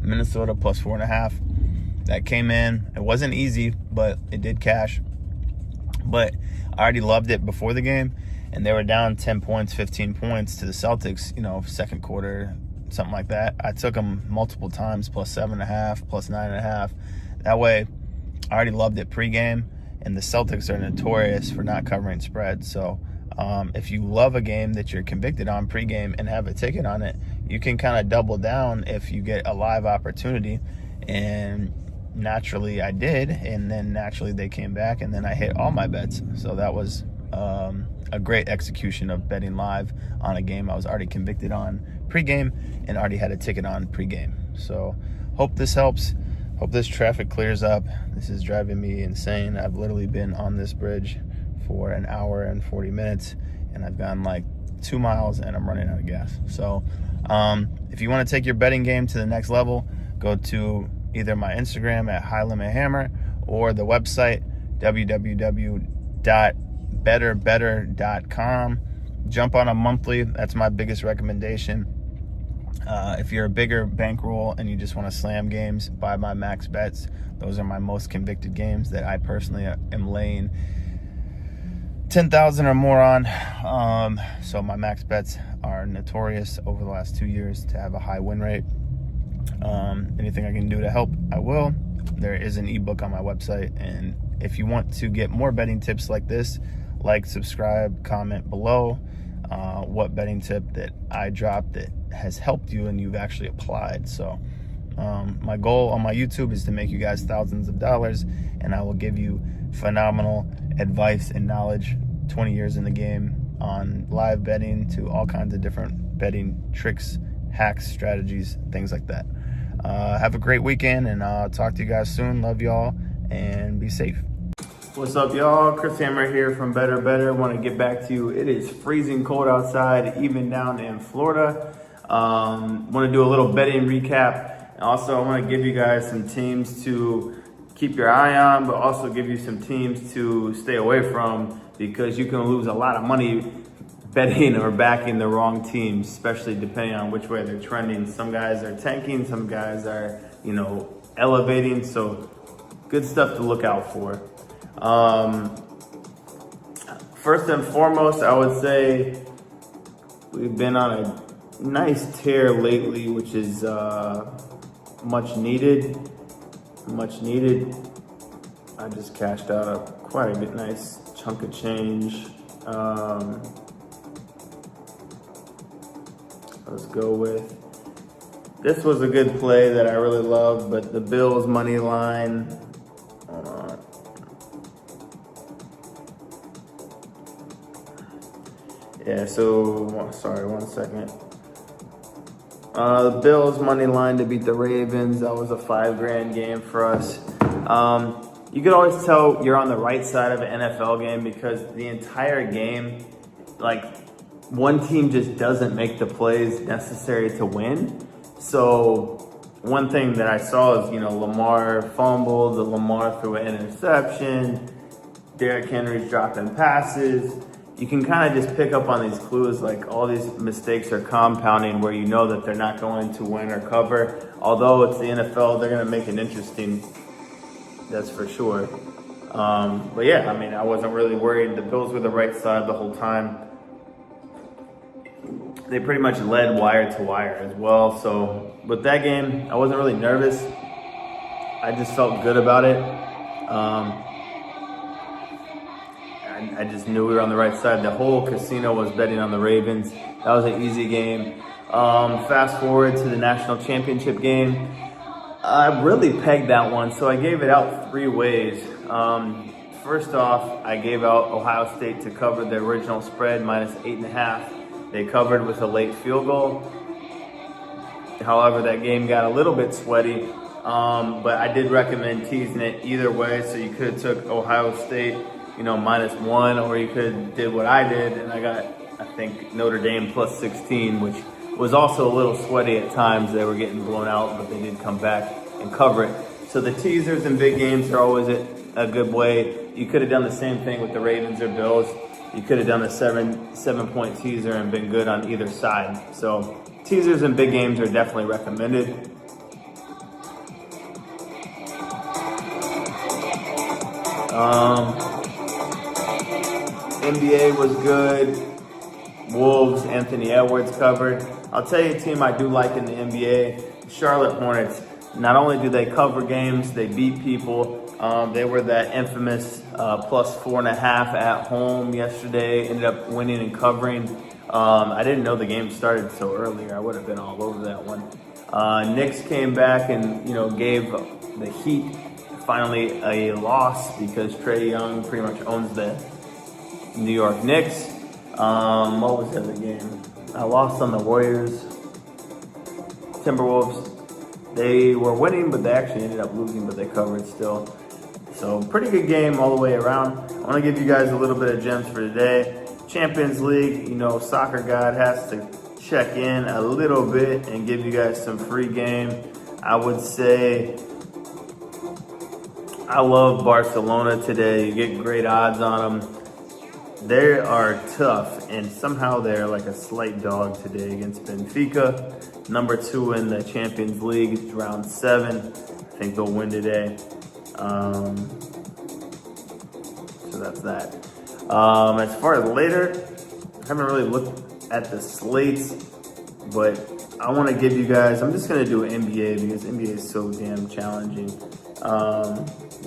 Minnesota plus 4.5. That came in. It wasn't easy, but it did cash. But I already loved it before the game, and they were down 10 points, 15 points to the Celtics, you know, second quarter, something like that. I took them multiple times, plus 7.5, plus 9.5. That way, I already loved it pregame, and the Celtics are notorious for not covering spreads. So If you love a game that you're convicted on pregame and have a ticket on it, you can kind of double down if you get a live opportunity. And naturally I did, and then naturally they came back, and then I hit all my bets. So that was a great execution of betting live on a game I was already convicted on pregame and already had a ticket on pregame. So hope this helps. Hope this traffic clears up. This is driving me insane. I've literally been on this bridge for an hour and 40 minutes, and I've gone like 2 miles and I'm running out of gas. So if you want to take your betting game to the next level, go to either my Instagram at HighLimitHammer or the website www.betterbetter.com. Jump on a monthly. That's my biggest recommendation. If you're a bigger bankroll and you just want to slam games, buy my max bets. Those are my most convicted games that I personally am laying 10,000 or more on. So my max bets are notorious over the last 2 years to have a high win rate. Anything I can do to help, I will. There is an ebook on my website, and if you want to get more betting tips like this, like, subscribe, comment below what betting tip that I dropped that has helped you and you've actually applied. So my goal on my YouTube is to make you guys thousands of dollars, and I will give you phenomenal advice and knowledge, 20 years in the game, on live betting to all kinds of different betting tricks, hacks, strategies, things like that. Have a great weekend, and I'll talk to you guys soon. Love y'all, and be safe. What's up, y'all? Chris Hammer here from Betr. Want to get back to you. It is freezing cold outside, even down in Florida. Want to do a little betting recap. And also, I want to give you guys some teams to keep your eye on, but also give you some teams to stay away from, because you can lose a lot of money betting or backing the wrong teams, especially depending on which way they're trending. Some guys are tanking, some guys are, elevating. So good stuff to look out for. First and foremost, I would say we've been on a nice tear lately, which is much needed. I just cashed out quite a bit nice chunk of change. Let's go with, this was a good play that I really loved, but the Bills money line, hold on. Yeah, so, sorry, 1 second. The Bills money line to beat the Ravens, that was a $5,000 game for us. You could always tell you're on the right side of an NFL game because the entire game, one team just doesn't make the plays necessary to win. So one thing that I saw is, Lamar fumbled, Lamar threw an interception, Derrick Henry's dropping passes. You can kind of just pick up on these clues, like all these mistakes are compounding where you know that they're not going to win or cover. Although it's the NFL, they're going to make it interesting. That's for sure. But yeah, I wasn't really worried. The Bills were the right side the whole time. They pretty much led wire to wire as well. So with that game, I wasn't really nervous. I just felt good about it. I just knew we were on the right side. The whole casino was betting on the Ravens. That was an easy game. Fast forward to the national championship game. I really pegged that one, so I gave it out 3 ways. First off, I gave out Ohio State to cover the original spread, -8.5. They covered with a late field goal. However, that game got a little bit sweaty, but I did recommend teasing it either way. So you could have took Ohio State, -1, or you could have did what I did, and I got, I think, Notre Dame +16, which was also a little sweaty at times. They were getting blown out, but they did come back and cover it. So the teasers in big games are always a good way. You could have done the same thing with the Ravens or Bills. You could have done the 7-point teaser and been good on either side. So teasers in big games are definitely recommended. NBA was good. Wolves, Anthony Edwards covered. I'll tell you a team I do like in the NBA, Charlotte Hornets. Not only do they cover games, they beat people. They were that infamous plus 4.5 at home yesterday. Ended up winning and covering. I didn't know the game started so earlier. I would have been all over that one. Knicks came back and gave the Heat finally a loss because Trae Young pretty much owns the New York Knicks. What was the other game? I lost on the Warriors. Timberwolves. They were winning, but they actually ended up losing, but they covered still. So pretty good game all the way around. I want to give you guys a little bit of gems for today. Champions League, Soccer God has to check in a little bit and give you guys some free game. I would say I love Barcelona today. You get great odds on them. They are tough, and somehow they're like a slight dog today against Benfica. Number 2 in the Champions League. It's round 7. I think they'll win today. So that's that. As far as later, I haven't really looked at the slates, but I want to give you guys, I'm just going to do an NBA because NBA is so damn challenging.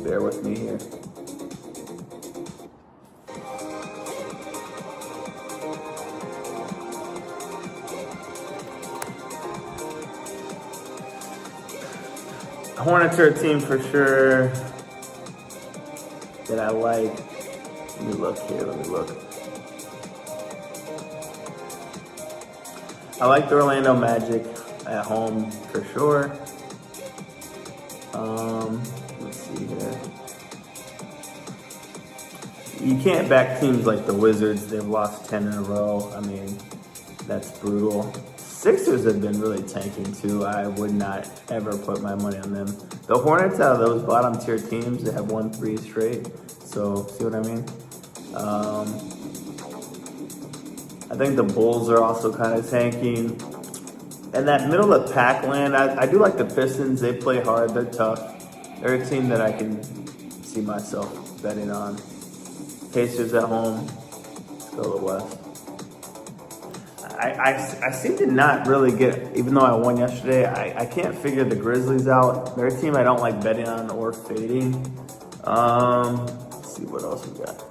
Bear with me here. Hornets are a team for sure that I like. Let me look here, I like the Orlando Magic at home for sure. Let's see here. You can't back teams like the Wizards. They've lost 10 in a row. I mean, that's brutal. Sixers have been really tanking too. I would not ever put my money on them. The Hornets, out of those bottom tier teams, they have won 3 straight. So, see what I mean? I think the Bulls are also kind of tanking. And that middle of pack land, I do like the Pistons. They play hard. They're tough. They're a team that I can see myself betting on. Pacers at home. Let's go to the West. I seem to not really get, even though I won yesterday, I can't figure the Grizzlies out. They're a team I don't like betting on or fading. Let's see what else we got.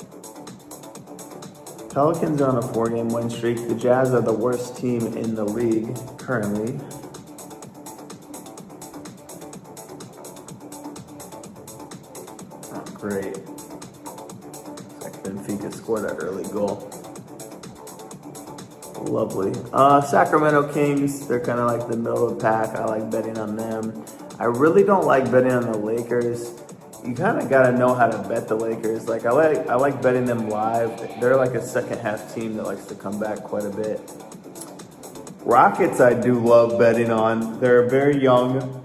Pelicans are on a 4-game win streak. The Jazz are the worst team in the league currently. Oh, great. Like Benfica scored that early goal. Lovely. Sacramento Kings, they're kind of like the middle of the pack. I like betting on them. I really don't like betting on the Lakers. You kind of got to know how to bet the Lakers. Like I like betting them live. They're like a second half team that likes to come back quite a bit. Rockets I do love betting on. They're very young,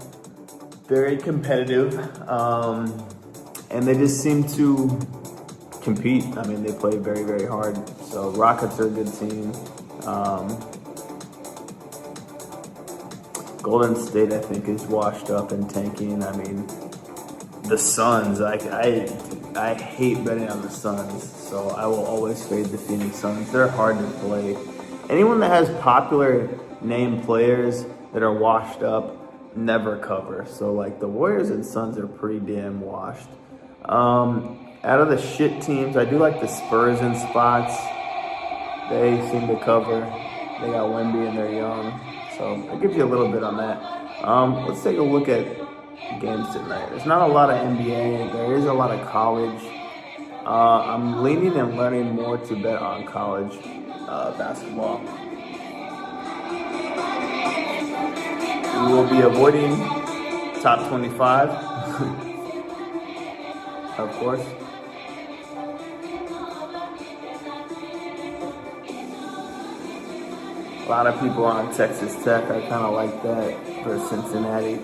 very competitive, and they just seem to compete. I mean, they play very, very hard. So Rockets are a good team. Golden State, I think, is washed up and tanking. I mean, the Suns, I hate betting on the Suns, so I will always fade the Phoenix Suns. They're hard to play. Anyone that has popular name players that are washed up never cover. So, like, the Warriors and Suns are pretty damn washed. Out of the shit teams, I do like the Spurs in spots. They seem to cover. They got Wemby and they're young. So it gives you a little bit on that. Let's take a look at games tonight. There's not a lot of NBA. There is a lot of college. I'm leaning and learning more to bet on college basketball. We will be avoiding top 25, of course. A lot of people on Texas Tech. I kind of like that for Cincinnati.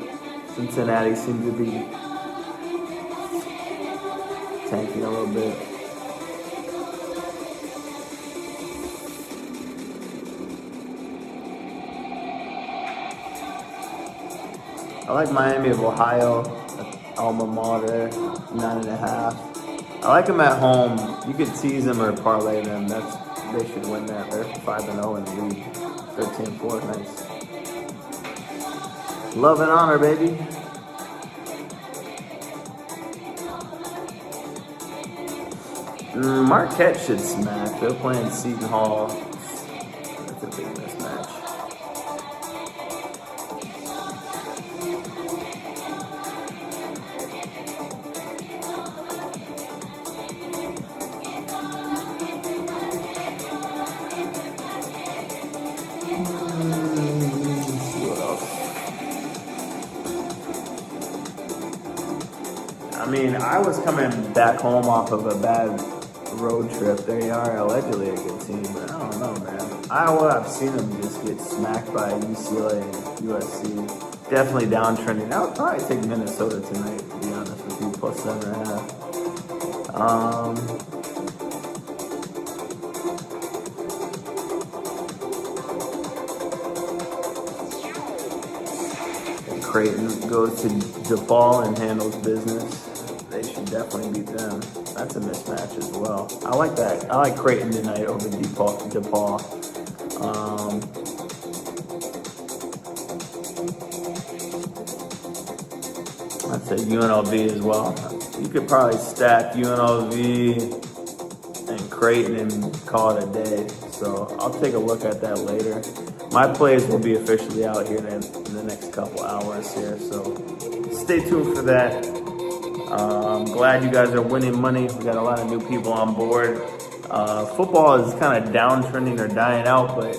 Cincinnati seems to be tanking a little bit. I like Miami of Ohio, alma mater, 9.5. I like them at home. You could tease them or parlay them. They should win that. They're 5-0 in the league. 13-4, nice. Love and honor, baby. Marquette should smack. They're playing Seton Hall. That's a big mismatch. I mean, I was coming back home off of a bad road trip. They are allegedly a good team, but I don't know, man. Iowa, I've seen them just get smacked by UCLA and USC. Definitely downtrending. I would probably take Minnesota tonight, to be honest with you, plus 7.5. Creighton goes to DePaul and handles business. They should definitely beat them. That's a mismatch as well. I like that. I like Creighton tonight over DePaul. I'd say UNLV as well. You could probably stack UNLV and Creighton and call it a day. So I'll take a look at that later. My plays will be officially out here in the next couple hours here, so stay tuned for that. I'm glad you guys are winning money. We got a lot of new people on board. Football is kind of downtrending or dying out, but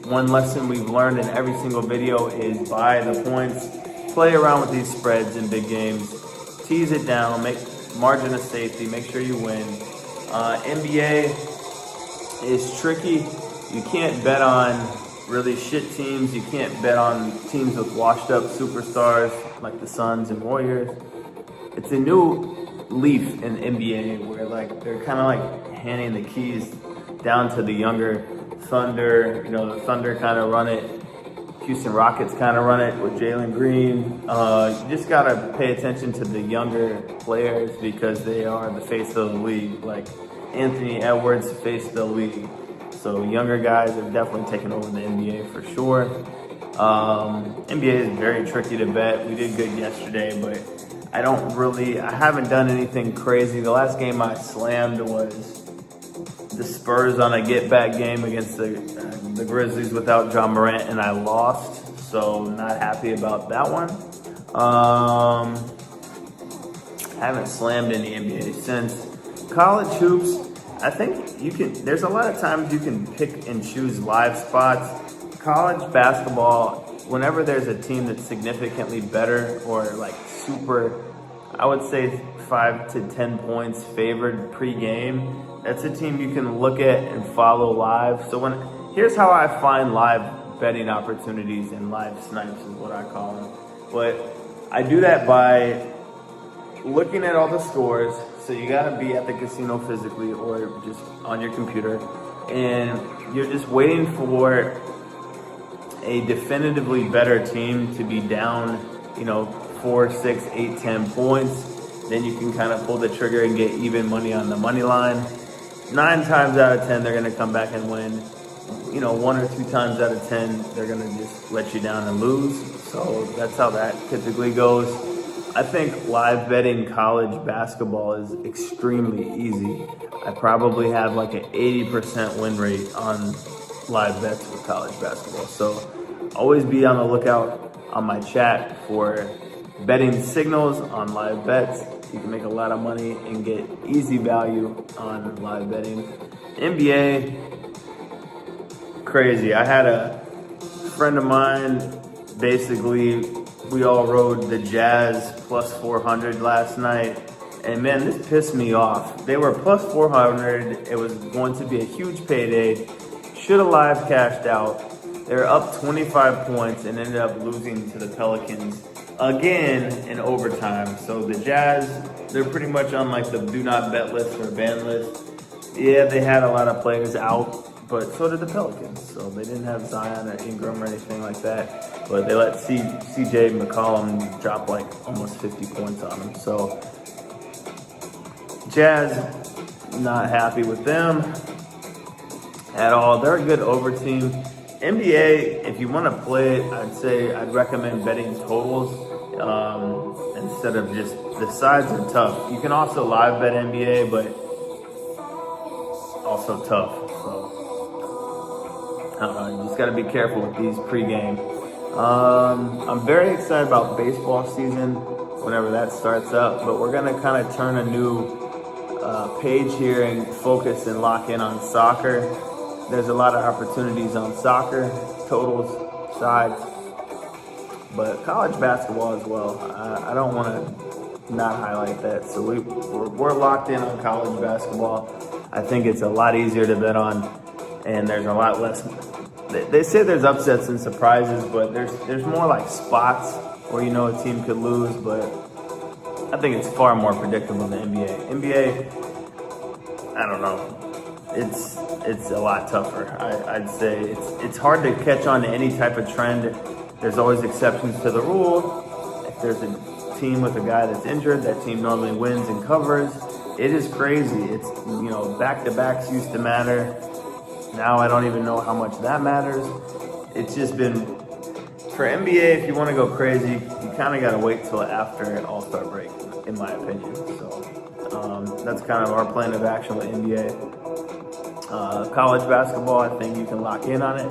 one lesson we've learned in every single video is buy the points, play around with these spreads in big games, tease it down, make margin of safety, make sure you win. NBA is tricky. You can't bet on really shit teams. You can't bet on teams with washed up superstars like the Suns and Warriors. It's a new leaf in NBA where like they're kind of like handing the keys down to the younger Thunder. You know, the Thunder kind of run it. Houston Rockets kind of run it with Jalen Green. You just got to pay attention to the younger players because they are the face of the league. Like Anthony Edwards, face of the league. So younger guys are definitely taking over the NBA for sure. NBA is very tricky to bet. We did good yesterday, but I haven't done anything crazy. The last game I slammed was the Spurs on a get-back game against the Grizzlies without John Morant, and I lost. So not happy about that one. I haven't slammed any NBA since. College hoops, I think there's a lot of times you can pick and choose live spots. College basketball, whenever there's a team that's significantly better or like super, I would say 5 to 10 points favored pre-game, that's a team you can look at and follow live. So here's how I find live betting opportunities, and live snipes is what I call them. But I do that by looking at all the scores. So you gotta be at the casino physically or just on your computer, and you're just waiting for a definitively better team to be down, 4, 6, 8, 10 points. Then you can kind of pull the trigger and get even money on the money line. 9 times out of 10, they're gonna come back and win. 1 or 2 times out of 10, they're gonna just let you down and lose. So that's how that typically goes. I think live betting college basketball is extremely easy. I probably have like an 80% win rate on live bets with college basketball. So always be on the lookout on my chat for betting signals on live bets. You can make a lot of money and get easy value on live betting. NBA, crazy. I had a friend of mine, basically, we all rode the Jazz plus 400 last night. And man, this pissed me off. They were plus 400. It was going to be a huge payday. Should have live cashed out. They were up 25 points and ended up losing to the Pelicans again in overtime. So the Jazz, they're pretty much on like the do not bet list or ban list. Yeah, they had a lot of players out, but so did the Pelicans. So they didn't have Zion or Ingram or anything like that. But they let CJ McCollum drop like almost 50 points on them. So Jazz, not happy with them at all. They're a good over team. NBA, if you want to play it, I'd recommend betting totals instead of just the sides are tough. You can also live bet NBA, but also tough. So you just got to be careful with these pregame. I'm very excited about baseball season whenever that starts up, but we're gonna kind of turn a new page here and focus and lock in on soccer. There's a lot of opportunities on soccer, totals, sides, but college basketball as well. I don't want to not highlight that. So we're locked in on college basketball. I think it's a lot easier to bet on, and there's a lot less. They say there's upsets and surprises, but there's more like spots where you know a team could lose, but I think it's far more predictable than NBA. NBA, I don't know. It's a lot tougher. I'd say it's hard to catch on to any type of trend. There's always exceptions to the rule. If there's a team with a guy that's injured, that team normally wins and covers. It is crazy. It's, back-to-backs used to matter. Now I don't even know how much that matters. It's just been, for NBA, if you want to go crazy, you kind of got to wait till after an All-Star break, in my opinion. So that's kind of our plan of action with NBA. College basketball, I think you can lock in on it.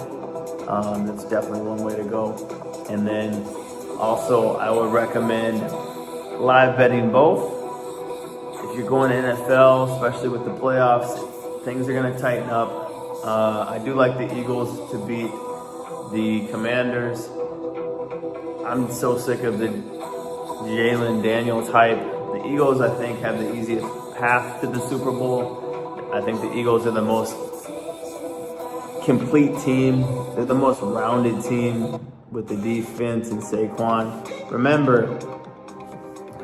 That's definitely one way to go. And then also, I would recommend live betting both. If you're going to NFL, especially with the playoffs, things are going to tighten up. I do like the Eagles to beat the Commanders. I'm so sick of the Jalen Daniels hype. The Eagles, I think, have the easiest path to the Super Bowl. I think the Eagles are the most complete team. They're the most rounded team with the defense and Saquon. Remember,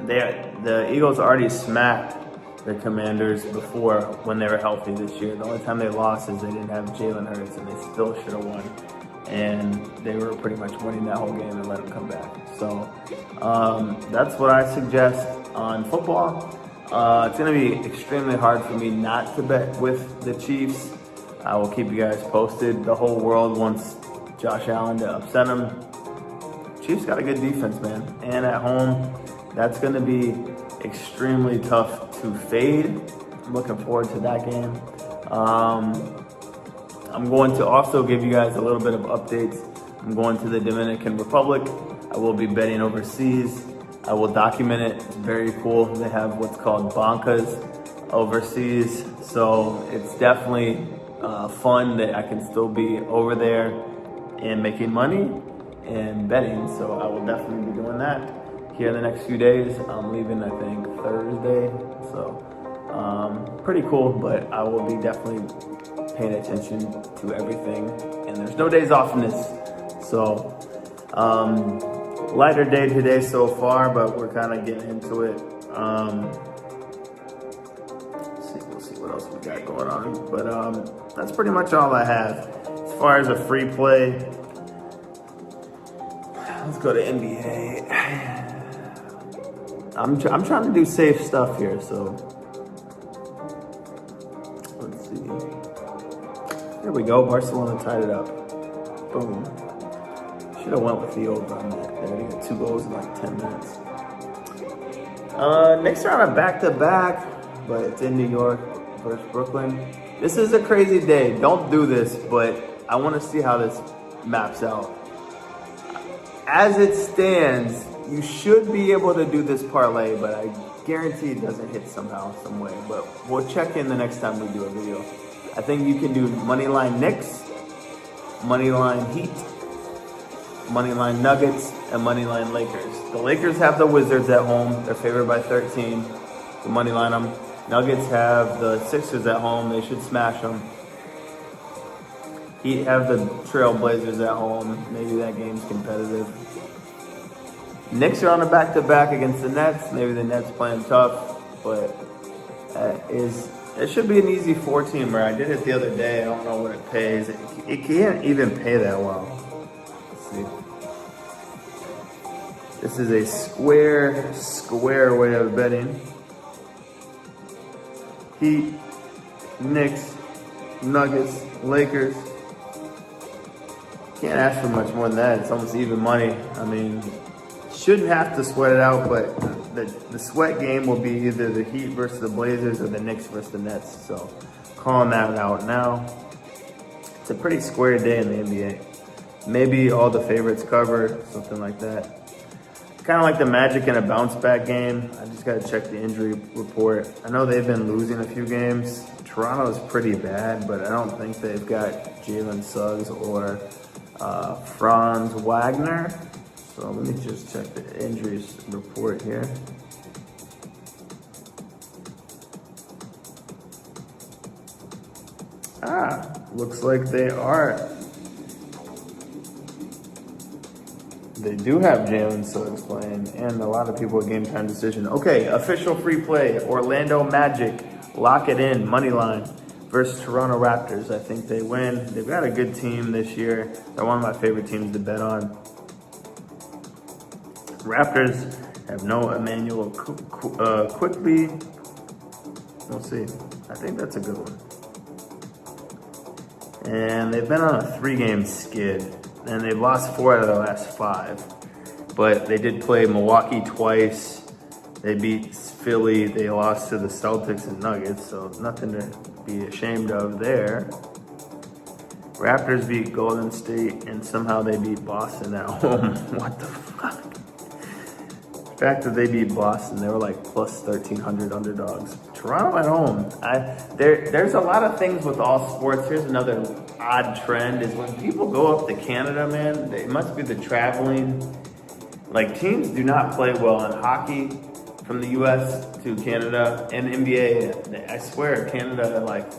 the Eagles already smacked the Commanders before when they were healthy this year. The only time they lost is they didn't have Jalen Hurts, and they still should have won. And they were pretty much winning that whole game and let them come back. So that's what I suggest on football. It's going to be extremely hard for me not to bet with the Chiefs. I will keep you guys posted. The whole world wants Josh Allen to upset him. Chiefs got a good defense, man. And at home, that's going to be extremely tough to fade. I'm looking forward to that game. I'm going to also give you guys a little bit of updates. I'm going to the Dominican Republic. I will be betting overseas. I will document it. It's very cool. They have what's called bancas overseas. So it's definitely fun that I can still be over there and making money and betting. So I will definitely be doing that here in the next few days. I'm leaving, I think, Thursday. So pretty cool, but I will be definitely paying attention to everything. And there's no days off in this. So lighter day today so far, but we're kind of getting into it. We'll see what else we got going on. But that's pretty much all I have. As far as a free play, let's go to NBA. I'm trying to do safe stuff here, so let's see. There we go. Barcelona tied it up. Boom. Should have went with the over on that. There, you got 2 goals in like 10 minutes. Knicks are on a back-to-back, but it's in New York versus Brooklyn. This is a crazy day. Don't do this, but I want to see how this maps out. As it stands, you should be able to do this parlay, but I guarantee it doesn't hit somehow, some way. But we'll check in the next time we do a video. I think you can do moneyline Knicks, moneyline Heat, moneyline Nuggets, and moneyline Lakers. The Lakers have the Wizards at home. They're favored by 13. The moneyline them. Nuggets have the Sixers at home. They should smash them. Heat have the Trailblazers at home. Maybe that game's competitive. Knicks are on a back-to-back against the Nets. Maybe the Nets playing tough, but it should be an easy 4-teamer. I did it the other day. I don't know what it pays. It can't even pay that well. Let's see. This is a square way of betting. Heat, Knicks, Nuggets, Lakers. Can't ask for much more than that. It's almost even money. I mean, shouldn't have to sweat it out, but the sweat game will be either the Heat versus the Blazers or the Knicks versus the Nets. So calling that out now. It's a pretty square day in the NBA. Maybe all the favorites covered, something like that. Kind of like the Magic in a bounce back game. I just got to check the injury report. I know they've been losing a few games. Toronto's pretty bad, but I don't think they've got Jalen Suggs or Franz Wagner. So let me just check the injuries report here. Looks like they do have Jalen Suggs playing, and a lot of people at Game Time Decision. Okay, official free play. Orlando Magic, lock it in, money line versus Toronto Raptors. I think they win. They've got a good team this year. They're one of my favorite teams to bet on. Raptors have no Emmanuel Quickly. We'll see. I think that's a good one. And they've been on a 3-game skid, and they've lost 4 out of their last 5. But they did play Milwaukee twice. They beat Philly. They lost to the Celtics and Nuggets, so nothing to be ashamed of there. Raptors beat Golden State, and somehow they beat Boston at home. What the fuck? The fact that they beat Boston, they were like plus 1,300 underdogs. Toronto at home. There's a lot of things with all sports. Here's another odd trend is when people go up to Canada, man, it must be the traveling. Like, teams do not play well in hockey from the U.S. to Canada, and NBA. I swear, Canada, like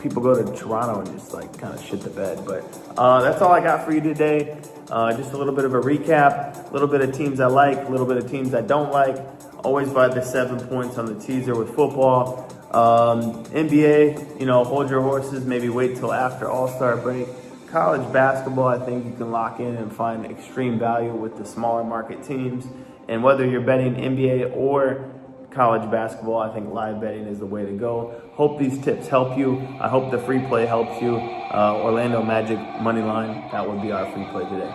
people go to Toronto and just like kind of shit the bed. But that's all I got for you today. Just a little bit of a recap, a little bit of teams I like, a little bit of teams I don't like. Always buy the 7 points on the teaser with football. NBA, hold your horses, maybe wait till after All-Star break. College basketball, I think you can lock in and find extreme value with the smaller market teams. And whether you're betting NBA or college basketball, I think live betting is the way to go. Hope these tips help you. I hope the free play helps you. Orlando Magic money line, that would be our free play today.